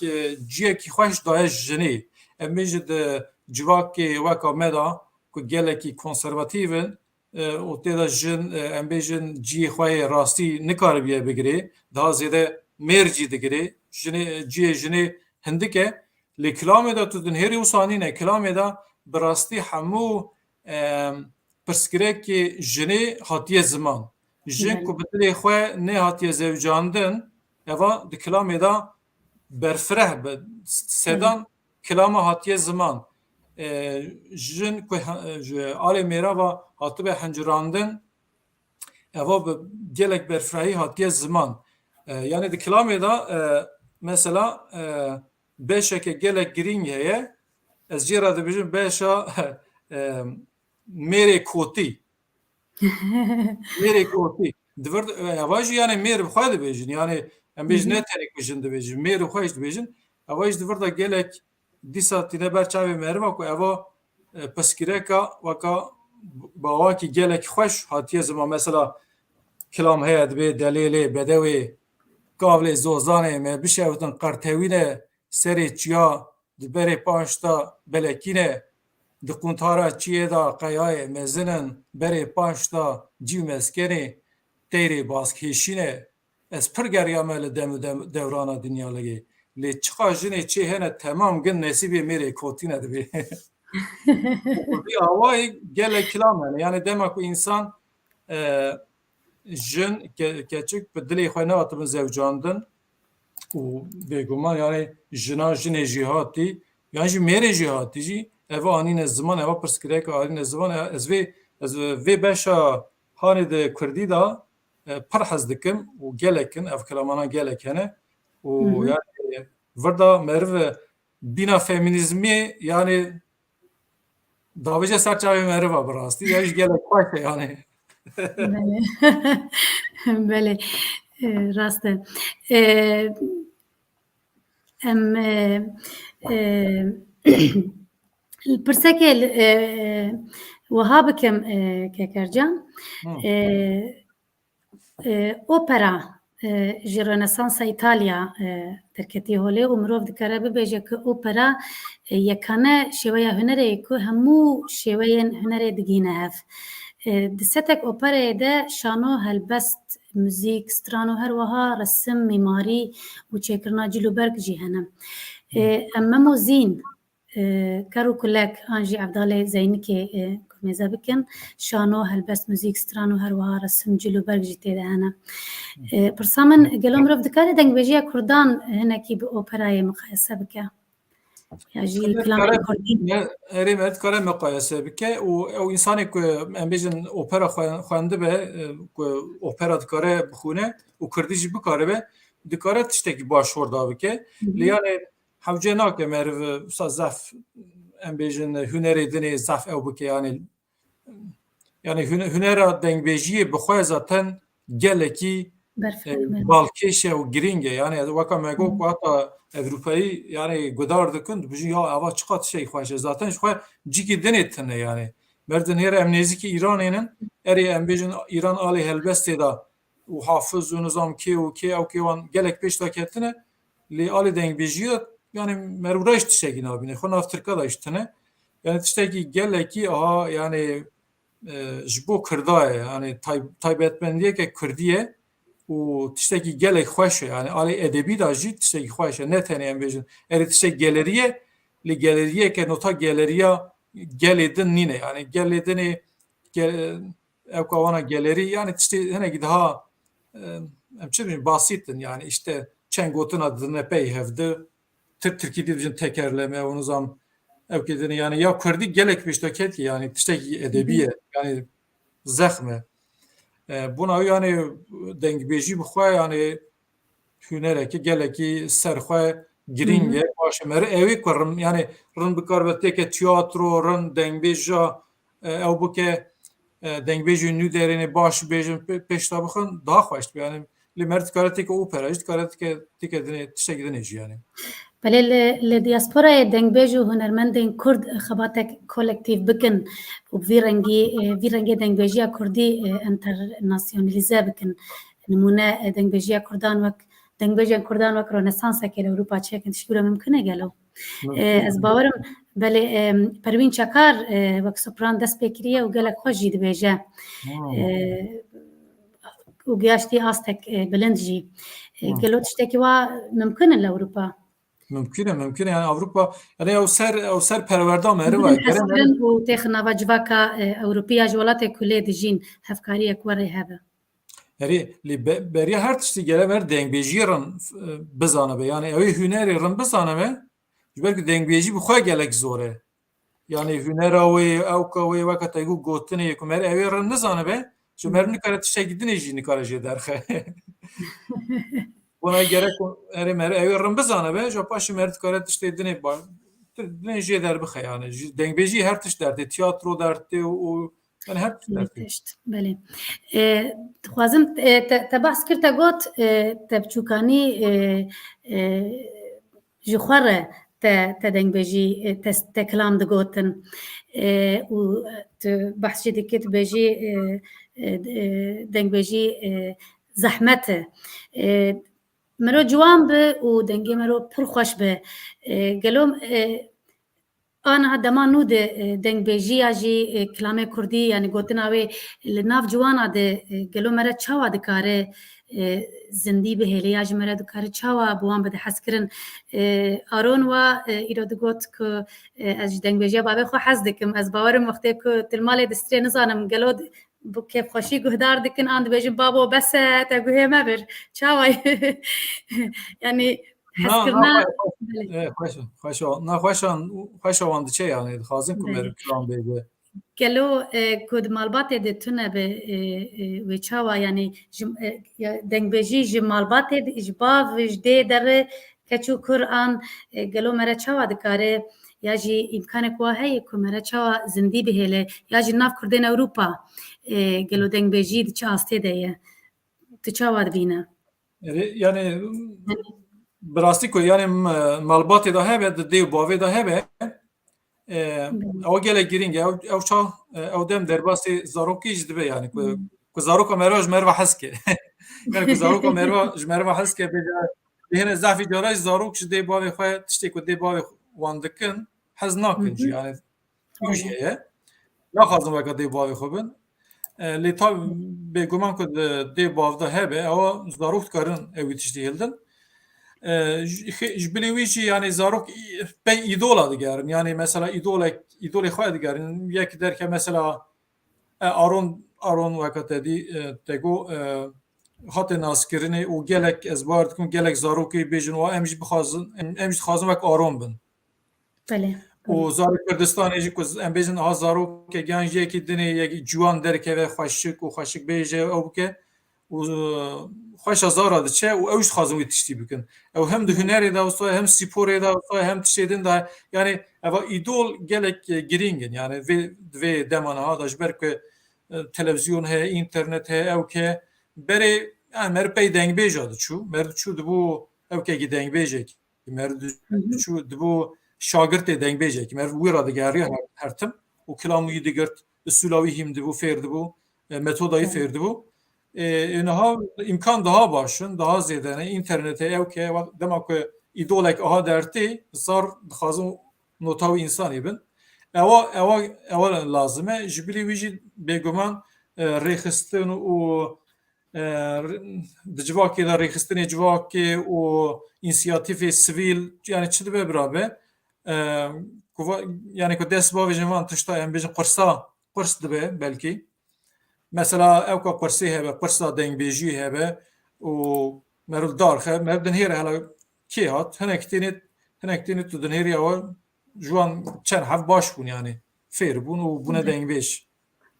ciyekî xweş daye ji jinê em ê ji di civakê weka me da ku gelekî konservatîvin û têda jin em bêjin ciyê xwe yê rastî nikaribiye bigirê daha zêde mêr cî digirê ciyê jinê hindik e lê kilamê da tu din hêrî wisa nîne kilamê da bi rastî hemû pirsgirêkê jinê hatiye ziman jin ku bi dilê xwe nê hatiye zewcandin eva di kilamê da berfireh be sedan kilama hatiye ziman jin ku ji alê mêrava hatibe hincirandin eva bi gelek berfirehî hatiye ziman yani di kilamê da mesela beşeke gelek girîng heye ez jê re dibêjim beşa mêrê kotî mêrê kotî divir eva jî yani mêr bi xwe dibêjin yani em bêjin ne tenê ku jin dibêjin mêr û xwe jî dibêjin eva jî divir da gelek dîsa tîne ber çavê meriva ku eva piskireka weka bawakî gelek xweş hatiye ziman mesela kilam heye dibe delêlê bedewê gavlê zozanê me bişewtin qertewîne serê çiya di berê paş da belekîne di quntara çiyê da qeyayê mezinin berê paş da cîv meskenê têrê bazkêşîne ez pir geriyame li dem û devrana dinyaligê lê çiqa jinê çê hene temam gin nesîbê mêrê kotîne dibe awayê gelek kilam hene yani dema ku însan jin keçik bi dilê xwe nehatibin zewcandin û bêguman yani jina jinê jî hatî yan jî mêrê jî hatî jî eva anîne ziman eva pirsgirêka anîne ziman ez vê beşa hanê de Kurdî da pir hez dikim û gelekin ev kilamana gelek hene û yani vir da meriv bîna feminîzmê yani davêje ser çavê meriva bi rastî ya jî gelek xweş e yani بله راست ام البرسكل وهابكم ككرجان اوبرا جي رنسانس ايطاليا تركتي هولي ومروف دكاره ببيجه اوبرا يكانه شويه هنري كو همو شويه هنري دگينه هف دستك اوبرا ده شانو هلبست موزيك سترانو هر وها رسم معماري وچكرنا جلوبرگ جي هنم اما موزين كارو كلك انجي عبدالله زينكي كميزه بكن شانو هلبست موزيك سترانو هر وها رسم جلوبرگ جي تيده هنم برسامن قالوا مروف دكاره دنگ بيجيه كردان هناكي باوبراي مقايسه بك يجي كلام كردي ریمت کار مقایسه بکه و انسانی که ام بیشن اپرا خوانده به اپرا دکاره بخونه و کردیش بکاره به دکاره تشتکی باش ورده بکه لیانه حوجه ناکه مرو زف ام بیشن هنری دنی زف او بکه yani hünera dengbêjiyê bi xwe zaten gelekî balkêşe û giring e yani weka me got heta Ewropayî yani gudar dikin bijî ya ava çi qat şey xweş e zaten ji xwe cikî dinê tune yani merdin hêre em nêzîkî Îranê erê em bêjin Îran alê helbestê da û hafiz û nizam kê û kê ew kê wan gelek pêş da ketine lê alê dengbêjiyê yani merwra ji tiştekî nabîne xwe nav Tirka da ji tune yani tiştekî gelekî aha yani ji bo Kurdayê yani taybetmendiyeke Kurdiye û tiştekî gelek xweş e yani alê edebî da jî tiştekî xweş e ne tenê em bêjin erê tiştek geleriye lê geleriyeke nota geleriya gelê din nîne yani gelê dinê ew ka wana gelerî yani tiştê hinekî daha em çi bêjin basît din yani işte çend gotina didine pey hevdi Tirkî dibêjin tekerleme û nizam ew kê dinê yani ya Kurdî gelek pêş da ketî yani tiştekî edebî ye yani zexme buna yani dengbêjî bi xwe yani hunerekî gelekî serxwe giring e baş e evê ku yani rin bikar be têke tiyatro rin dengbêja ew bike dengbêjî nû derênê baş bêjin pêş da bixin daha xweş be yani lê mer dikare têke opera jî dikare têke dinê tiştekî dinê jî yani بله لدياسپورا دنگبیج و هنرمندین کرد خباتک کولکتیو بکن و وی رنگی دنگبیجی کردی انترناسیونالیزه بکن نمونه دنگبیجی کردان وک رنسانس که اروپا چه کن تشکیل ممکنه گلو از باورم بله پروین چکار وک سوپران دست بکریه و گلک خوش جید بیجه و گیاشتی آستک بلند جی گلو تشتکی وا ممکنه لأوروپا ممکنه yani Avrupa yani ew ser perwerda mere var و تخنا وجواکا اروپیا جولات کلی دجین هفکاری کوری هبه yani beriya her tiştî gele ver dengbêjiyê rin bizane be yani ew hunerê rin bizane be ji ber ku dengbêjî bi xwe gelek zor e yani hunera wê ew ka wê weka te gotinê ku mer ew rin nizane be ji mer nikare tiştekî dinê jî nikare jê derxe buna gerek erê mere ew rin bizane be ji paşê mer dikare tiştê dinê dinê jê derbixe yani dengbêjî her tişt derdê tiyatro derdê û yani her tişt derdê بله خوازم te bahs kir te got te biçûkanî ji xwe re te dengbêjî te kilam digotin û tu behs jî dikî tu bêjî dengbêjî zehmet e mero ciwan bi û dengê mero pir xweş bi gelo ana dema nû de dengbêjiya jî kilamê Kurdî yani gotina wê li nav ciwana de gelo mere çawa dikare zindî bihêliya ji mere dikare çawa bi wan bide hezkirin aron wa îro digot ku ez ji dengbêjiya bavê xwe hez dikim ez bawerim wextê ku tilmalê di strê nizanim gelo bu kêfxweşî guhdar dikin an dibêjin babo bes e te guhê me bir çawa yani xweşa wan diçe yani dixwazin ku mer kilam bêje gelo ku di malbatê de tune bi wê çawa yani dengbêjî ji malbatê ji bav ji dê derê keç û kur an gelo mere çawa dikare ya jî îmkanek wa heye ku mere çawa zindî bihêle ya jî nav Kurdên Ewropa gelo dengbêjî di çi astê de ye tu çawa dibîne yani براستی کو yani malbatê da hebe di dêw bavê da hebe ew gelek giring ew çav ew dem derbasê zarokî ji dibe yani ku zaroka merva ji merva heske yani ku zaroka merva ji merva heske bêhine zafî cara ji zarok ji dê bavê xwe tiştê ku dê bavê wan dikin hez nakin jî yani wî jî heye naxwazim weka dê bavê xwe bin lê ta bêguman ku dê bav da hebe ew zarok dikarin ew wî tiştî hildin ji bilê wî jî yani zarok pey îdola digerin yani mesela îdolê xwe digerin yek derke mesela Aron weka te got hatê naskirinê û gelek ez bar dikim gelek zarokê bêjin û em jî dixwazin wek Aron bin بله û zarok Kurdistanê jî ku em bêjin ha zarokê giyan jî yekî dinê yekî ciwan derkeve xweşik û xweşik bêje ew bike û xweşa zara diçe û ew jî dixwazin wî tiştî bikin ew hem di hunerê de wisa hem sporê de wisa hem tiştê din de yani eva îdol gelek girîngin yani vê deman ha da ji ber ku televizyon heye internet heye ew ke berê mer pey dengbêja diçû mer diçû dibû ew kekî dengbêjekî mer diçû dibû şagirtê dengbêjekî mer wî ra digeriya her tim û kilam wî digirt usûla wî hîm dibû fêr dibû metodayı fêr dibû niha imkan daha başin daha zêde ne internetê ew ke dema ku îdolek aha dertê zar dixwazin nota wî însanî bin ewa lazim e ji bilî wî jî bêguman rêxistin û di civakê de rêxistinê civakê û însiyatîfê sivîl yani çi dibe birabe yani ku dest bavê ji van tişta em bêjin qurs dibe belkî mesela ew ka qursê hebe qursa dengbêjî hebe û meril darxe mer dinhêre hela kê hat hinek têne tu dinhêriya we ji wan çend hev baş bûn yani fêr bûn û bûne dengbêj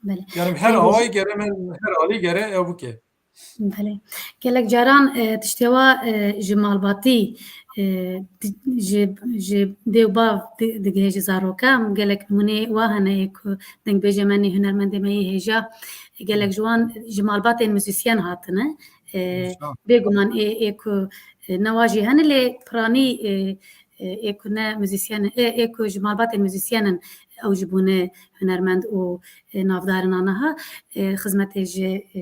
بله yani her awayî gere her alî gere ew bike بله gelek caran tiştewa ji malbatî ji dêwbav digihê ji zarokan gelek nûnê wa hene ku dengbêjê me nê hunermendê me yê hêja gelek ji wan ji malbatên muzîsyen hatine bêguman ê ku newa jî hene lê piranî ê ku ne muzîsyen ê ku ji malbatên muzîsyenin ew jî bûne hunermend û navdarin aniha xizmetê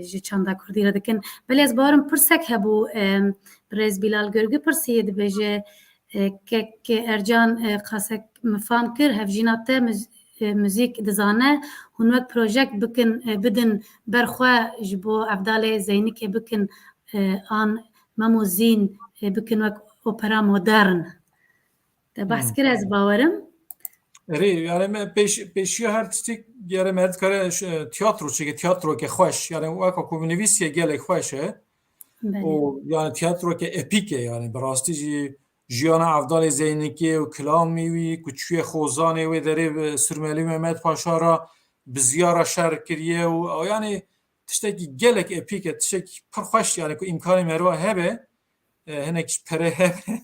ji çanda Kurdî re dikin belê ez barim pirsek hebû Birêz Bilal Gürgü pirsiyê dibêje kek Ercan qasek mifan kir hevjîna te müzik dizane hûn wek projek bikin bidin berxwe ji bo evdalê Zeynîkê bikin an memûzîn bikin wek opera modern te behs kir ez bawerim Erê yani me pêşiya her tiştî gere me dikare tiyatro çêke tiyatrokê xweş yani weka ku nivîsiye gelek xweş e û yani tiyatrokê epîk e yani bi rastî jî jiyana evdalê Zeynîkê û kilamê wî ku çûye xozanê wê derê Sirmelî Mehmed Paşa ra bi ziyara şer kiriye û yani tiştekî gelek epîk e tiştekî pir xweş yani ku imkanê merva hebe hinek ji pere hebe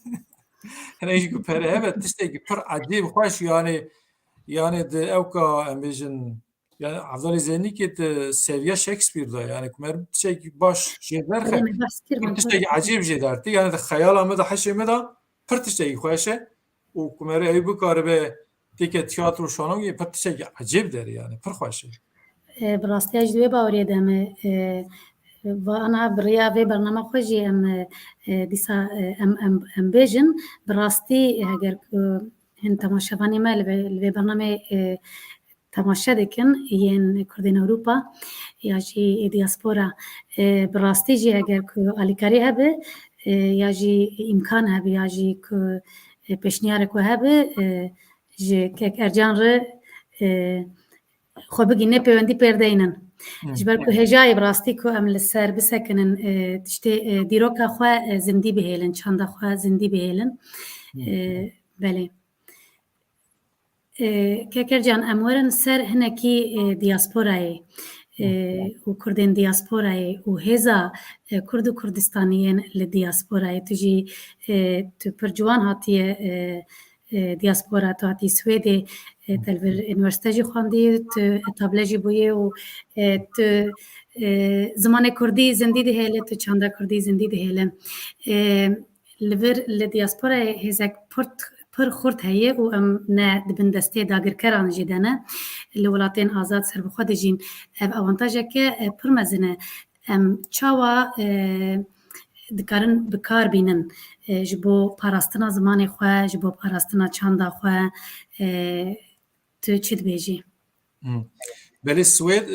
hinek ku pere hebe tiştekî pir ecîb xweş yani di ew ka em bêjin yani evdalê Zeynîkê di seviya Shakespeare'da yani ku mer tiştekî baş jê derxe tiştekî ecîb jê dertî yani di xeyala me de heşê me de pir tiştekî xweş e û ku me re ew bikaribe têke tiyatro şanogî pir tiştekî ecîb derê yani pir xweş e bi rastiya ji wê baweriyê de me ana biriya vê bername xwe jî em dîsa em bêjin bi rastî heger ku hin temaşevanê me li vê bernamê temaşe dikin yên Kurdên Ewropa ya jî diaspora bi rastî jî heger ku alîkarî hebe ya jî îmkan hebe ya jî ku pêşniyarek we hebe ji kek Ercan re xwe bigîne peywendî pêrdeynin ji ber ku hêjayê bi rastî ku em li ser bisekinin tiştê dîroka xwe zindî bihêlin çanda xwe zindî bihêlin belê Kekercan em werin ser hinekî diasporayê û Kurdên diasporayê û hêza Kurd û Kurdistaniyên li diasporayê tu jî tu pir ciwan hatiye diaspora tu hatî Swêdê telvir üniversite jî xwendî tu etable jî bûyê û tu zimanê Kurdî zindî dihêlin tu çanda Kurdî zindî dihêlin لبر لدياسپورا هزك پر خورد هەیە و ئەم دبن دەستێ داگرکەران جی دەنە لە وڵاتێن ئازاد سەربەخوا دەژین ئەv ئەڤانتاژێکە پڕ مەزنە ئەم چاوە دikarin bikar bînin ji bo parastina zimanê xwe ji bo parastina çanda xwe tu çi dibêjî Belê Swêd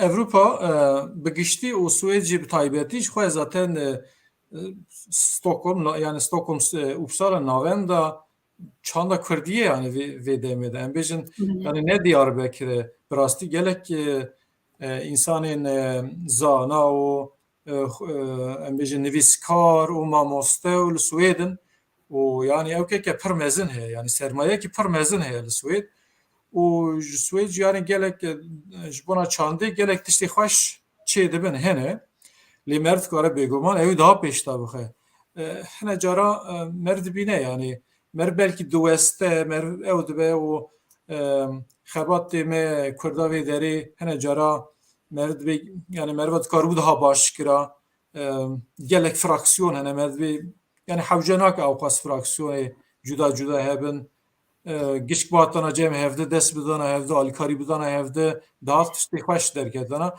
Ewropa bi giştî û Swêd jî bi taybetî ji xwe zaten Stockholm yani Stockholm Uppsala navenda çanda Kurdiyê yani vê demê de em bêjin yani ne Diyarbekirê bi rastî gelek însanên zana û em bêjin nivîskar û mamoste û li Swêdin û yani ew keke pir mezin heye yani sermayekî pir mezin heye li Swêd û ji Swêd jî yani gelek ji bona çandê gelek tiştê xweş çê dibin hene lê mer dikare bêguman ew daha pêş da bixe hine cara mer dibîne yani mer belkî diweste mer ew dibe û xebatê me Kurda vê derê hine cara mer dibe yani mer ve dikaribû daha başkira gelek fraksiyon hene mer dibe yani hewce nake ew qas fraksiyonê cuda cuda hebin gişk batana cem hevde dest bidana hevde alîkarî bidana hevde daha tiştê xweş derketana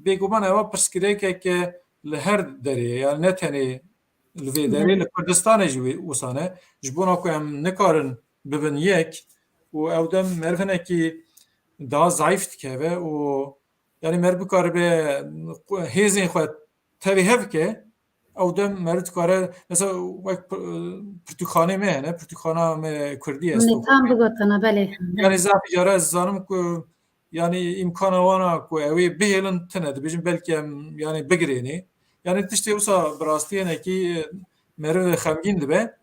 bêguman ewa pirsgirêkeke li her derê yani ne tenê li vê derê li Kurdistanê jî wisa ne ji bona ku em nikarin bibin yek û ew dem mervinekî daha zayıf dikeve û yani mer bikaribe hêzên xwe tevê hevke ew dem mer dikare mesela wek pirtûkxanê me hene pirtûkxana me Kurdî est tam bigotana belê yani zafî cara ez zanim ku yani imkana wana ku ew ê bihêlin tune dibêjin belkî em yani bigirênê yani tiştê wisa bi rastî hinekî meriv xemgîn dibe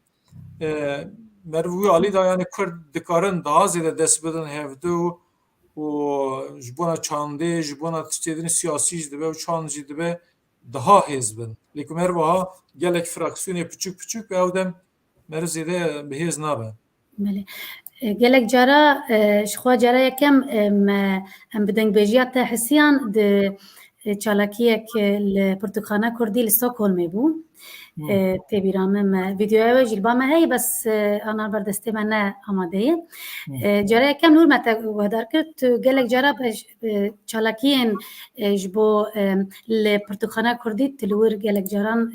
meriv wî alî da yani Kurd dikarin daha zêde dest bidin hevde û ji bona çandê ji bona tiştê din siyasî jî dibe û çand jî dibe daha hêz bin lê ku mer wiha gelek fraksiyonê piçûk piçûk ew dem meriv zêde bi hêz nabe gelek cara ji xwe cara yekem em bi dengbêjiya te hesiyan di çalakiyek li Pirtûkxana Kurdî li Stockholmê bû têbîra me vîdyoya we jî ba me heye bes ana berdestê me ne amade ye cara yekem nûr me te guhdar kir tu gelek cara çalakiyên ji bo li Pirtûkxana Kurdî tu li wir gelek caran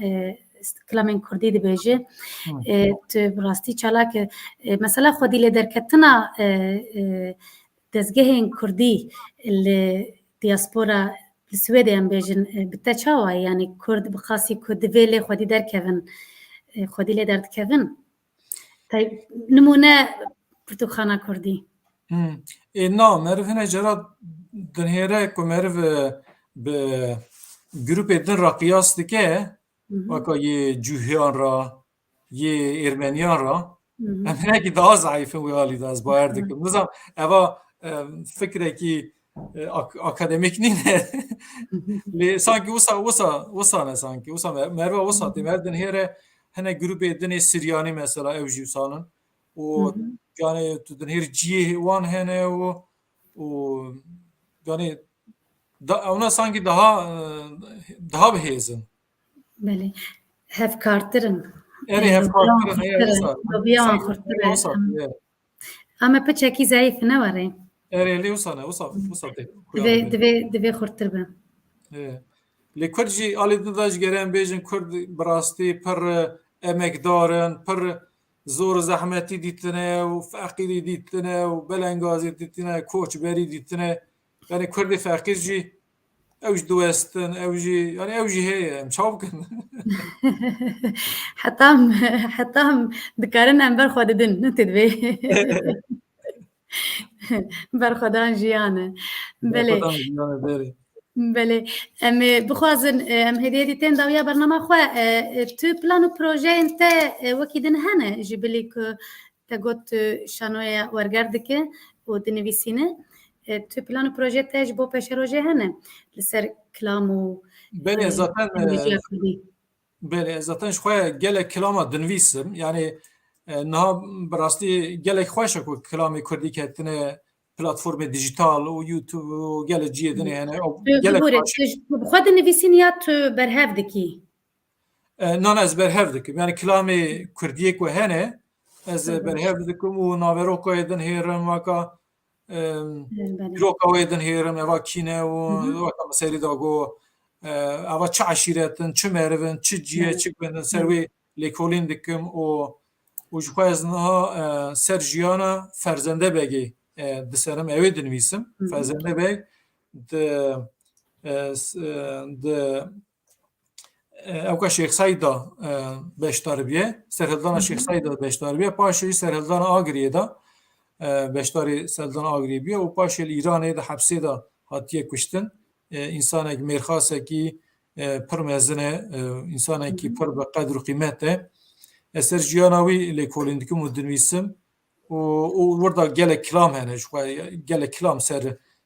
Kilamên Kurdî dibêje tu bi rastî çalak mesela xwedî lê derketina dezgehên Kurdî li diaspora li Swêdê em bêjin bi te çawa yani Kurd bi qasî ku divê lê xwedî derkevin xwedî lê derdikevin nimûne Pirtûkxana Kurdî na meriv hine cara dinhêre ku meriv bi grupê din ra qiyas dike weka yê cûhiyan ra yê Ermeniyan ra em hinekî daha zayıfin wê alî da ez bawer dikim nizam eva fikrekî akademik nîne lê sankî wisa ne sankî wisa merve wisa tê mer dinhêre hine grupê dinê Siryanî mesela ew jî wisanin û yani tu dinhêr ciyê wan hene û yani ona sanki daha bihêzin belê hevkartirin erê hevkartirin dobiyan xurtir ama piçekî zayıf ne were erê lê wisa ne wisa tê divê xurtir bin lê Kurd jî alî da ji gere em bêjin Kurd bi rastî pir emekdarin pir zor zehmetî dîtine û feqîrî dîtine û belengazî dîtine koçberî dîtine yani Kurdê feqîr jî ew ji diwestin ew jî yani ew jî heye em çav bikin hetam dikarin em berxwe didin ne tê divê berxwedan jiyan e belê belê em ê bixwazin em hêdiyê dîtên dawiya bername xwe tu plan û projeyên te wekî din hene ji bilî ku te got şanoya werger dike û dinivîsîne tu plan û proje te ji bo pêşerojê hene li ser kilam û belê zaten ji xwe gelek kilama dinivîsim yani niha bi rastî gelek xweş e ku kilamê Kurdî ketine platformê dijital û YouTube û gelek ciyê dinê hene xwe dinivîsîn ya tu berhev dikî نان از برهف دکم یعنی کلامی کردیه که هنه از برهف دکم و ناوروکا ایدن هیرم وکا روکا ایدن هیرم اوا کینه و وکا مسیری داگو اوا چه عشیرتن چه مرون چه جیه چه بندن سروی لیکولین دکم و جوکا از نها سر جیانا فرزنده بگی دسرم اوی دنویسم فرزنده بگ اوکا شیخ سایدا بشتار بیه سرهلدان شیخ سایدا بشتار بیه پاشی سرهلدان آگریه دا بشتاری سرهلدان آگریه بیه و پاشی ایرانه دا حبسی دا هاتیه کشتن انسان اگه میرخواسته کی پر مزنه انسان اگه پر به قدر و قیمته سر جیاناوی لیکولین دکم و دنویسم و وردا گل کلام هنه گل کلام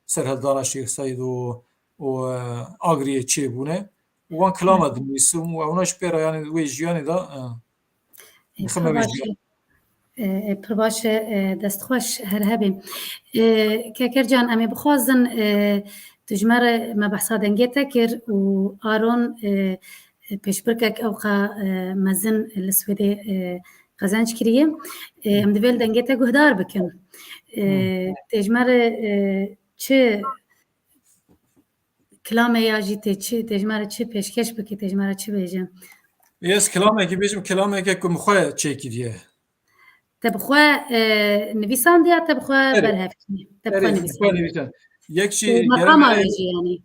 سرهلدان شیخ ساید و آگریه چه بونه وان کلام دنیسم و اوناش پیرا یعنی وی جیانی دا نخمه وی جیانی پرباش دست خوش هر هبیم که کرجان امی بخوازن تجمر ما بحثا دنگه تکر و آرون پیش برکک اوقا مزن لسویده قزنج کریه ام دویل دنگه تا گهدار بکن تجمر چه کلامه یا جیته چه تجمره چه پیشکش بکی تجمره چه بیجم یس کلامه که بیجم کلامه که مخواه چه کریه تبخواه نویسان دیا تبخواه برهف کنی تبخواه نویسان یک چی مقام آویجی یعنی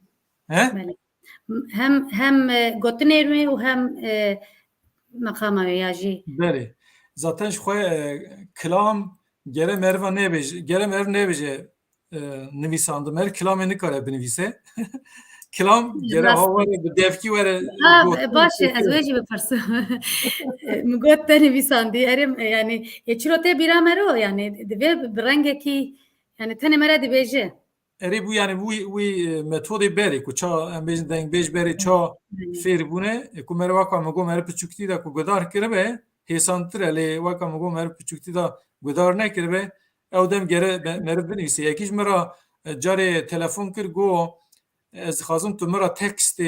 هم گوتنه روی و هم مقام آویجی بله زاتنش خواه کلام گره مرو نبیجه نویسانده مر کلامه نکاره بنویسه کلام گره هاواره به دفکی وره باشه از ویجی بپرسم مگوت تا نویساندی ارم یعنی یه چلو ته بیرا مرو یعنی دوی برنگه کی یعنی تنه مره دی بیجه اری بو یعنی وی متودی بری که چا ام بیجن دنگ بیج بری چا فیر بونه که مره واقعا مگو مره پچوکتی دا که گدار کرده هیسانتر علی واقعا مگو مره پچوکتی دا گدار نکرده او دم گره مره بنویسه یکیش مرا جاری تلفن کرد گو از خازم تو مرا تکست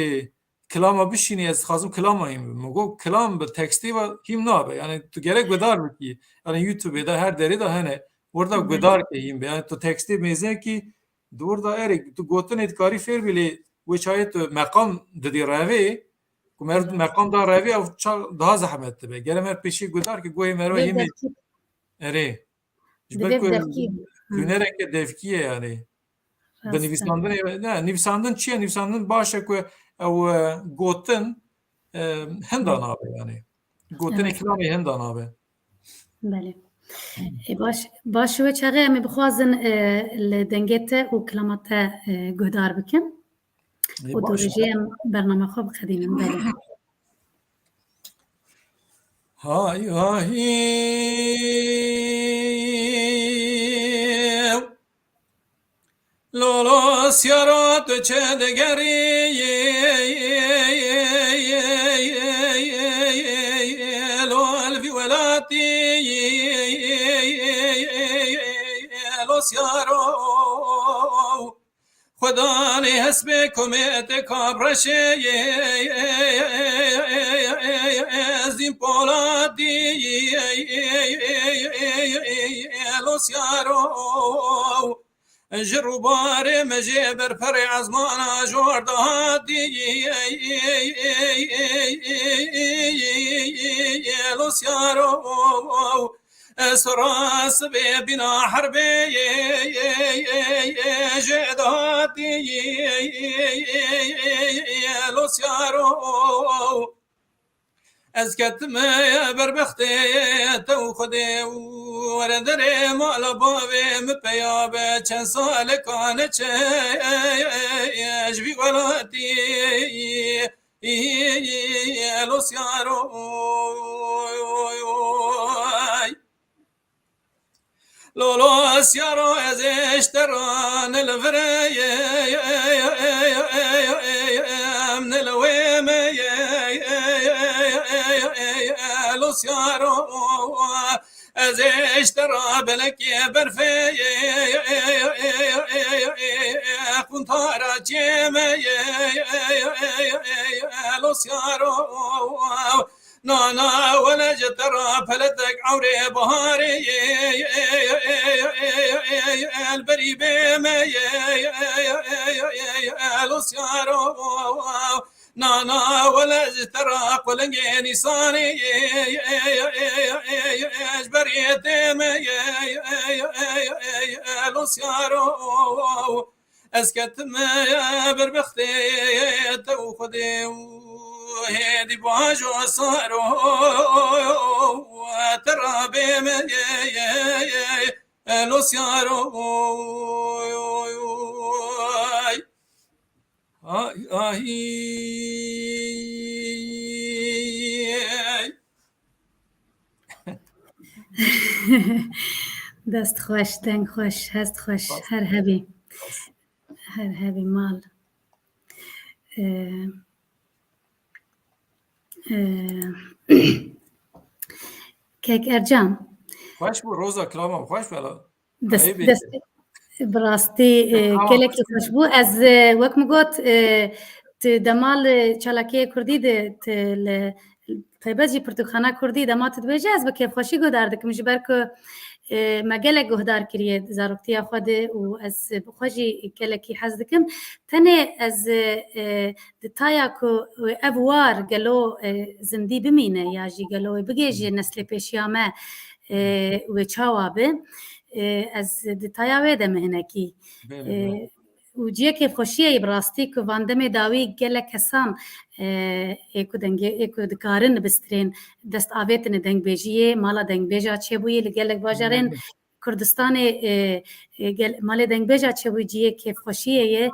کلام بشینی از خازم کلام هایم مگو کلام به تکستی و هیم نابه یعنی تو گره گدار بکی یعنی یوتیوب دا هر دری دا هنه وردا گدار که هیم یعنی تو تکستی میزه کی دور دا اری تو گوتن ادکاری فیر بیلی وچای تو مقام دادی روی که مرد مقام دا روی او daha زحمت تبه گره مر پیشی گدار که گوی مرو هیم اری Hünerek devkiye yani. Nivsandın çiye nivsandın başa ku gotin hendan abi yani. Gotin ikramı hendan abi. بله باش و چقه می بخوازن لدنگته و کلامته گهدار بکن و دوریجه برنامه خوب خدیمیم بله های های لولو سیارات چه دگری لول فی ولاتی لو سیارو خدا نی حسب کمیت کابرشه از این پولادی لو سیارو جروبار مجبر پر عزمانا جوردادی لو سیارو سراس بنا حربي جدادي لو سيارو از كتم بربختي تو خدي وردري مال بابي مبياب چند سال كان اجبي ولاتي لو سيارو لولو سيارو از اشتران الفري من الويم لو سيارو از اشترا بلك برفي puntara ceme los yaro نانا ولا جترى فلتك عوري بهاري البري بما لوسيارو نانا ولا جترى قلنجي صاني اجبري تيما لوسيارو اسكت ما بربختي توخدي هادي باجو صارو ترى بما لوسيارو دست خوش دنگ خوش هست خوش هر هبی مال کیک ارجان خوش بو روزا کلامم خوش بلا دست براستی کلکی خوش بو از وقت مگوت دمال چالاکی کردی پیبازی پرتوخانه کردی دمات دویجه از بکیف خوشی گودار دکم جبر که مجال گهدار کریه زارکتی خود و از بخوجی کلکی حز دکم تنه از دتایا کو اوار گلو زندی بمینه یا جی گلو بگیجی نسل پیشیامه و چاوابه از دتایا ویده مهنکی و جیه که خوشیه براستی که واندم داوی گله کسان ایکو دکارن بسترین دست آویتن دنگ بیجیه مالا دنگ بیجا چه بویی لگلک باجارین کردستان مال دنگ بیجا چه بویی جیه که خوشیه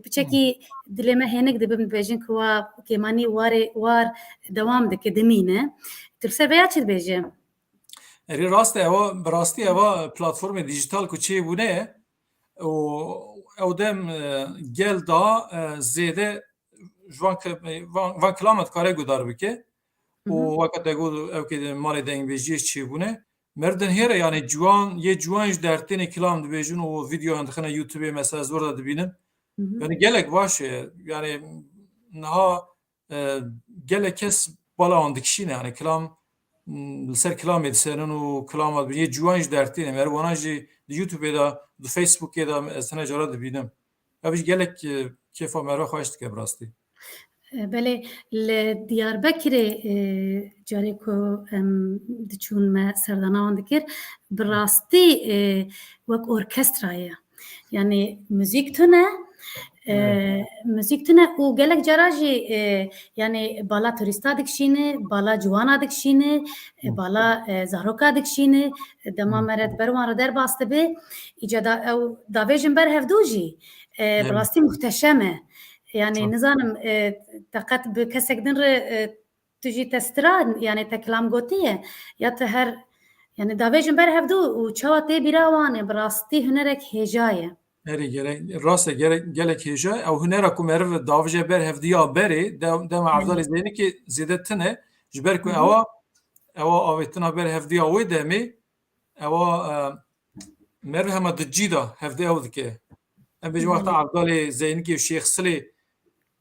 بچه دلمه هنگ دبم بیجین که مانی وار دوام دکه دمینه ترسر بیا چه بیجه؟ اری براستی اوا پلاتفورم دیجیتال که چه بونه او دم گل دا زیده وان کلامت کاره گودار بکه و وقت اگود او که مال دنگ بیجیش چی بونه مردن هیره یعنی جوانش در تین کلام دو بیجون و ویدیو اندخنه یوتیوبی مثلا زور دا بینم یعنی گلک باشه یعنی نها گلک کس بالا اندکشینه یعنی کلام سر کلام ادسرن و کلامات بینه جوانش در تینه مروانجی یوتیوبی دا دو فیسبوکی دا استنه جارا دا بینم اوش گلک کیفا مرا خوشت که براستی بله لدیار بکری جاری کو دچون ما سردانان دکر براستی وک ارکسترایه یعنی موزیک تونه و گلک جراجی یعنی بالا توریستا دکشینه بالا جوانا دکشینه بالا زاروکا دکشینه دما مرد بروان را در باسته به ایجادا او داویجن بر هفدوجی براستی مختشمه يعني نظام تقت بكسك دنر تجي تستران يعني تكلام قوتية يا تهر يعني داويجن بره هفدو وشواتي براوانه براستي هنرك هجاية راست گلک هجای او هنرا کو مرو داوجه بر هفدیا بری دم افضل زینی که زیدتنه جبر کو او اویتنا بر هفدیا و دمی او مرو هم دجیدا هفدیا و دکه ام بجو وقت افضل زینی که شیخ سلی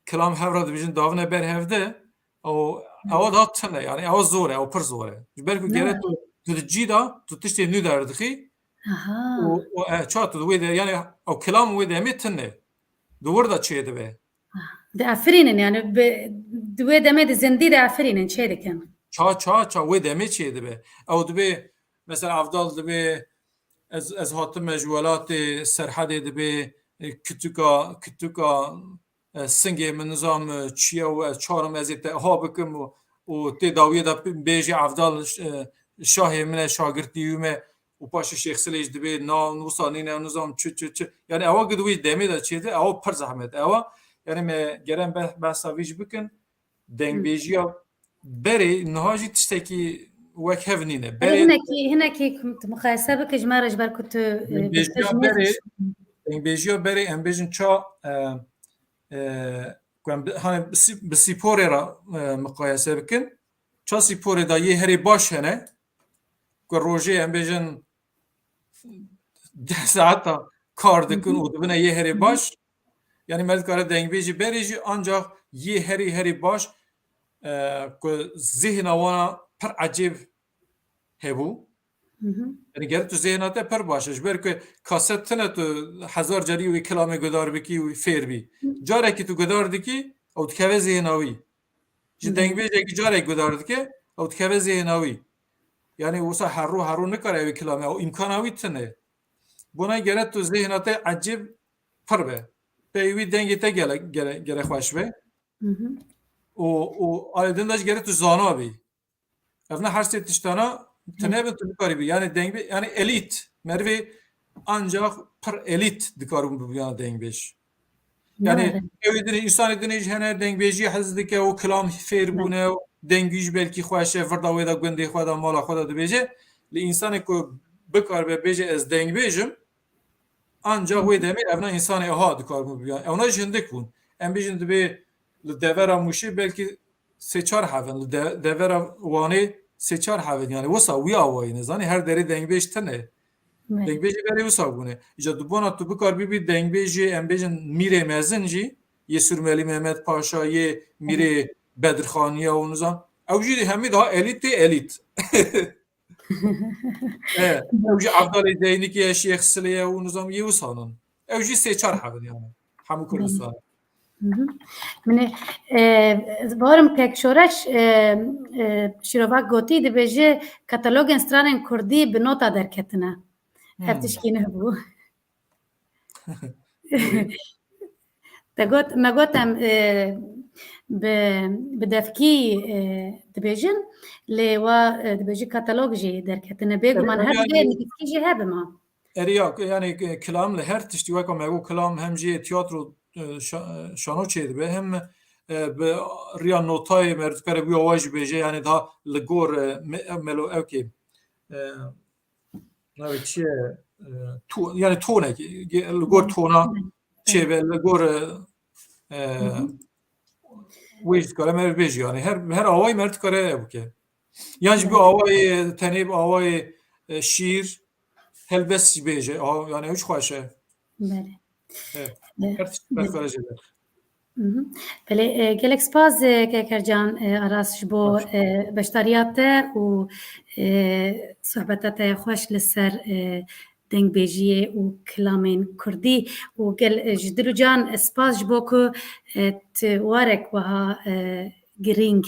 کلام هفرا دبیجن داونه بر هفده او داتنه یعنی او زوره او پر زوره جبر کو گره تو دجیدا تو تشتی نو دردخی و چات دوید یعنی او کلام وید میتنه دور دا چه ده ده افرینن یعنی دوید امید زندی ده افرینن چه دکن چا وید می چه ده او دبه مثلا افضل دبه از هات مجولات سرحد دبه کتوکا سنگ من نظام چیه و چهارم ازیت ها بکم و تی داوید بیجی افضل شاه من شاگردیوم و پاش شیخ سلیج دبی نوسانی نه نظام چ یعنی اوا گدوی دمی دا چیده اوا پر زحمت اوا یعنی me گرم بس ویج بکن دنگ بیجیا بری نهاجی تشتکی وک هفنینه بری هناكي كنت مقایسه بک جمارج بر كنت دنگ بیجیا بری ام بیجن چا کوم hani بسیپوره را مقایسه بکن چا سیپوره دا یه هری باش هنه که روزی ام بیجن 10 ساعت کار دکن و دبنه یه هری باش yani merdikare dengbêjî berê jî ancak yê herî baş ku zihna wana pir ecêb hebû. Yani ger tu zihna te pir baş e ji ber ku kaset tune tu hezar carî wî kilamê gudar bikî û fêr bî. Carekî tu gudar dikî ew dikeve zihna wî. Ji dengbêjekî carek gudar dike ew dikeve zihna wî. Yani wisa herû nikare wî kilamê ew îmkana wî tune. Buna gere tu zihna te ecêb pir be. Peyvî dengê te gere xweş be. û alê din de jî gere tu zana bî. Ev ne her sê tiştana tinebin tu nikarî bî. Yani dengbê yani elît. Merivê ancak pir elît dikaribûn bibûyan dengbêj. Yani evê dinê însanê dinê jî hene dengbêjiyê hez dike û kilam fêr bûne û dengî jî belkî xweş e virda wê de gundê xwe de mala xwe de dibêje. Li însanê ku bikaribe bêje ez dengbêjim ancak wê demê ev ne însanê aha dikaribûn bibûyan. Ew ne jî hindik bûn. Em bêjin dibê li devera Mûşê belkî sê-çar hevin. Li devera Wanê sê-çar hevin. Yani wisa wî awayî nizanî her derê dengbêj tune. Dengbêjê berê wisa bûne. Îja dibûna tu bikaribî bî dengbêjê em bêjin Mîrê mezin jî yê Sûrmelî Mehmet Paşa yê Mîrê Bedirxaniya û nizam ew jî hemî daha elît tê elît. Ew jî Evdalê Zeynîkê ye Şêx Silê ye û nizam yê wisanin. Ew jî sê-çar hevin yani. Hemû Kurdistan. Min barım pek şoreş şirovak gotî dibêje katalogên stranên Kurdî bi nota derketine. Ev tişkî nebû. Me got em bi devkî dibêjin lê wa dibêjî katalog jî derketine bêguman her divê nivîskî jî hebe ma. Eriya yani kilam li her tiştî weka me got kilam hem jî tiyatro şano çêdibe hem bi riya notayê me dikare wî awa jî bêje yani daha li gor melo evkê navê çi ye yani tonekî li gor tona çêbe li gor wê jî dikare me bêje yani her awayê me dikare bike. Yan jî bi awayê tenê bi awayê şîr helbest jî bêje yani ew jî xweş e. Her tişt berqara jêber. Belê gelek spas Kekercan Aras ji bo beşdariya te û sohbeta te xweş li ser dengbêjiyê û kilamên Kurdî û gel ji dil û can spas ji bo ku tu warek wiha girîng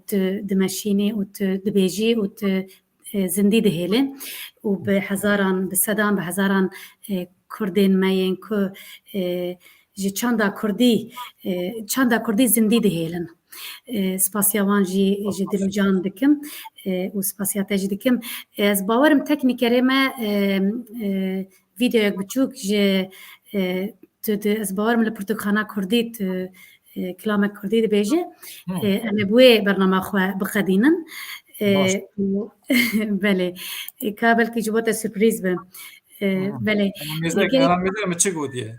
tu dimeşînî û tu dibêjî û tu zindî dihêlin û bi hezaran bi sedan bi hezaran Kurdên me yên ku ji çanda Kurdî zindî dihêlin. Spasiya wan jî ji dil û can dikim û spasiya te jî dikim. Ez bawerim teknîkerê me vîdeoyek biçûk ji ez bawerim li Pirtûkxana Kurdî tu kilamek Kurdî dibêje. Em ê bi wê bername xwe bixedînin. Belê ka belkî ji bo te sürprîz be. Belê Mêzek me çi gotiye?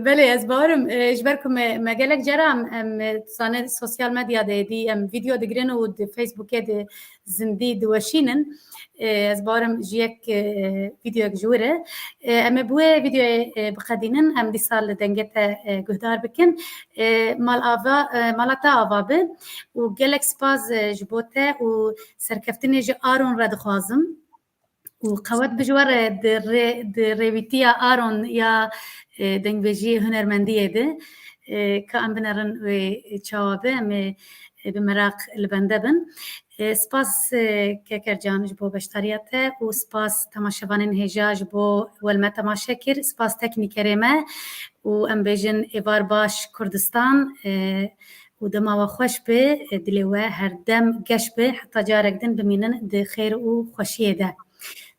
Belê ez bawerim ji ber ku me gelek cara em zane sosyal medyadê dî em vîdeo digirin û di Facebookê de zindî diweşînin. Ez bawerim ji yek vîdeoyek ji wir e. Em ê bi wê vîdeoyê bixedînin em dîsa li dengê te guhdar bikin. Mala te ava bi û gelek spas ji bo te û serkeftinê ji Aron re dixwazim. û qewet bijwar di rêvîtiya Aron ya dengbêjiyê hunermendiyê de ka em binerin wê çawa be em ê bi merak li bende bin. Spas Kekercan ji bo beşdariya te û spas temaşevanên hêja ji bo welme temaşe kir. Spas teknîkerê me û em bêjin êvar baş Kurdistan û dema we xweş be dilê we her dem geş be heta carek din bimînin di xêr û xweşiyê de.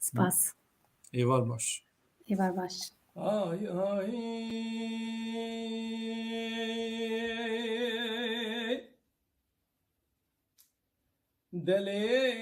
Spas. Êvar baş. Êvar baş. Ay ay delê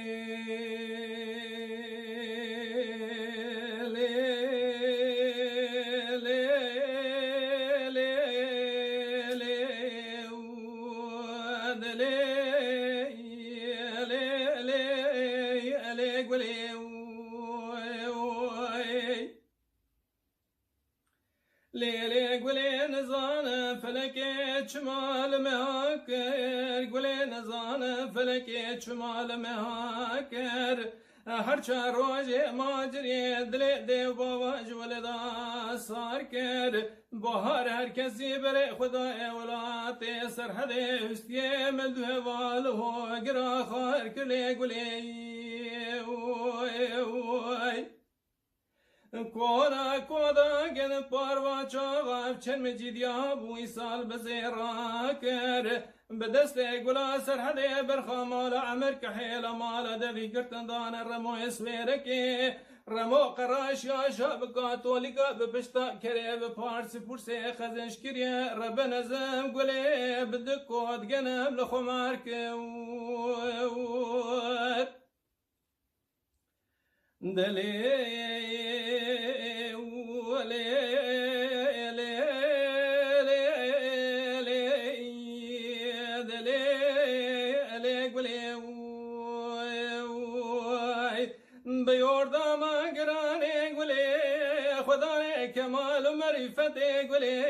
چمال مهاکر گلی نزان فلکی چمال مهاکر هر چه روز ماجری دل دیو بابا جولدا سار کر بهار هر کسی بر خدا اولاد سرحد استی ملدو وال هو گرا خار کلی گلی کودا کودا گن پاروا چاغ چن مجیدیا بوی سال بزیرا کر به دست گلا سرحد برخامال عمر کحیل مال دوی گرتن دان رمو اسویرکی رمو قراش یا شاب کاتولیکا بپشتا کری بپارس پرسه خزنش کری رب نزم گلی بدکود گنم لخمار کود دلی بیوردم گرانه گلی خدای کمال و معرفت گلی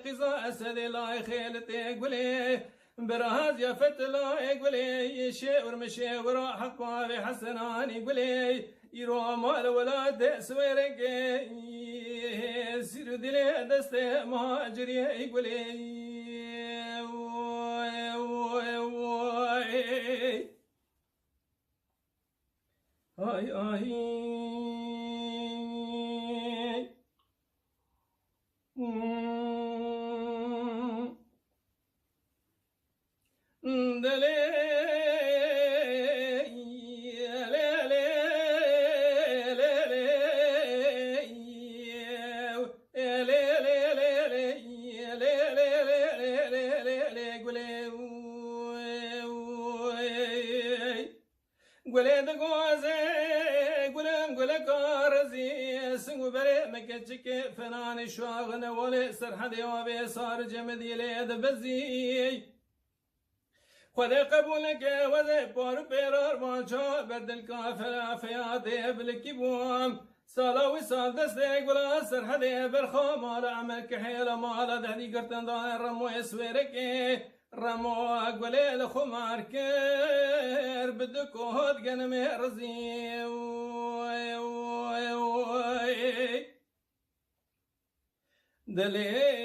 قضا اسد لای خیلت گلی براز یا فتلا گلی شعر مشعر حق و حسنانی گلی ایرو مال ولاد سویرک سیر دل دست مهاجری گلی آی آی دلی گلد گوزه گلم گل کارزی سنگو بره مکچک فنان شاغن ولی سرحد یابه سار جمدی لید بزی خود قبول که وزه پارو پیرار بانچا بردل کافر آفیات بلکی بوم سالا و سال دسته گلا سرحد برخوا مال عمل که حیل مال دهدی گرتن دان رمو اسویرکی رمو گلی لخمار کر بدکود گنم رزی دلی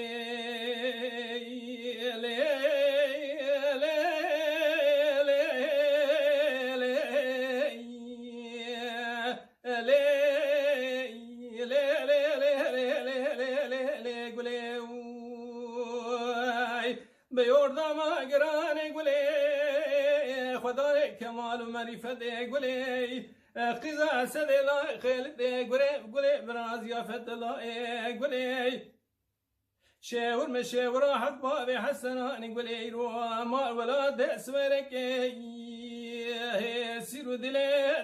بیوردم گرانه گلی خدای کمال و معرفت گلی قضا اسد لای خیلت گلی براز یا فتلا گلی شاور مشاور حق باب حسنان گلی رو مال ولاد سویرک سیرو دل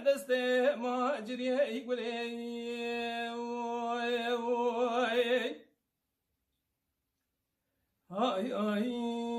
دست ماجری گلی آی آی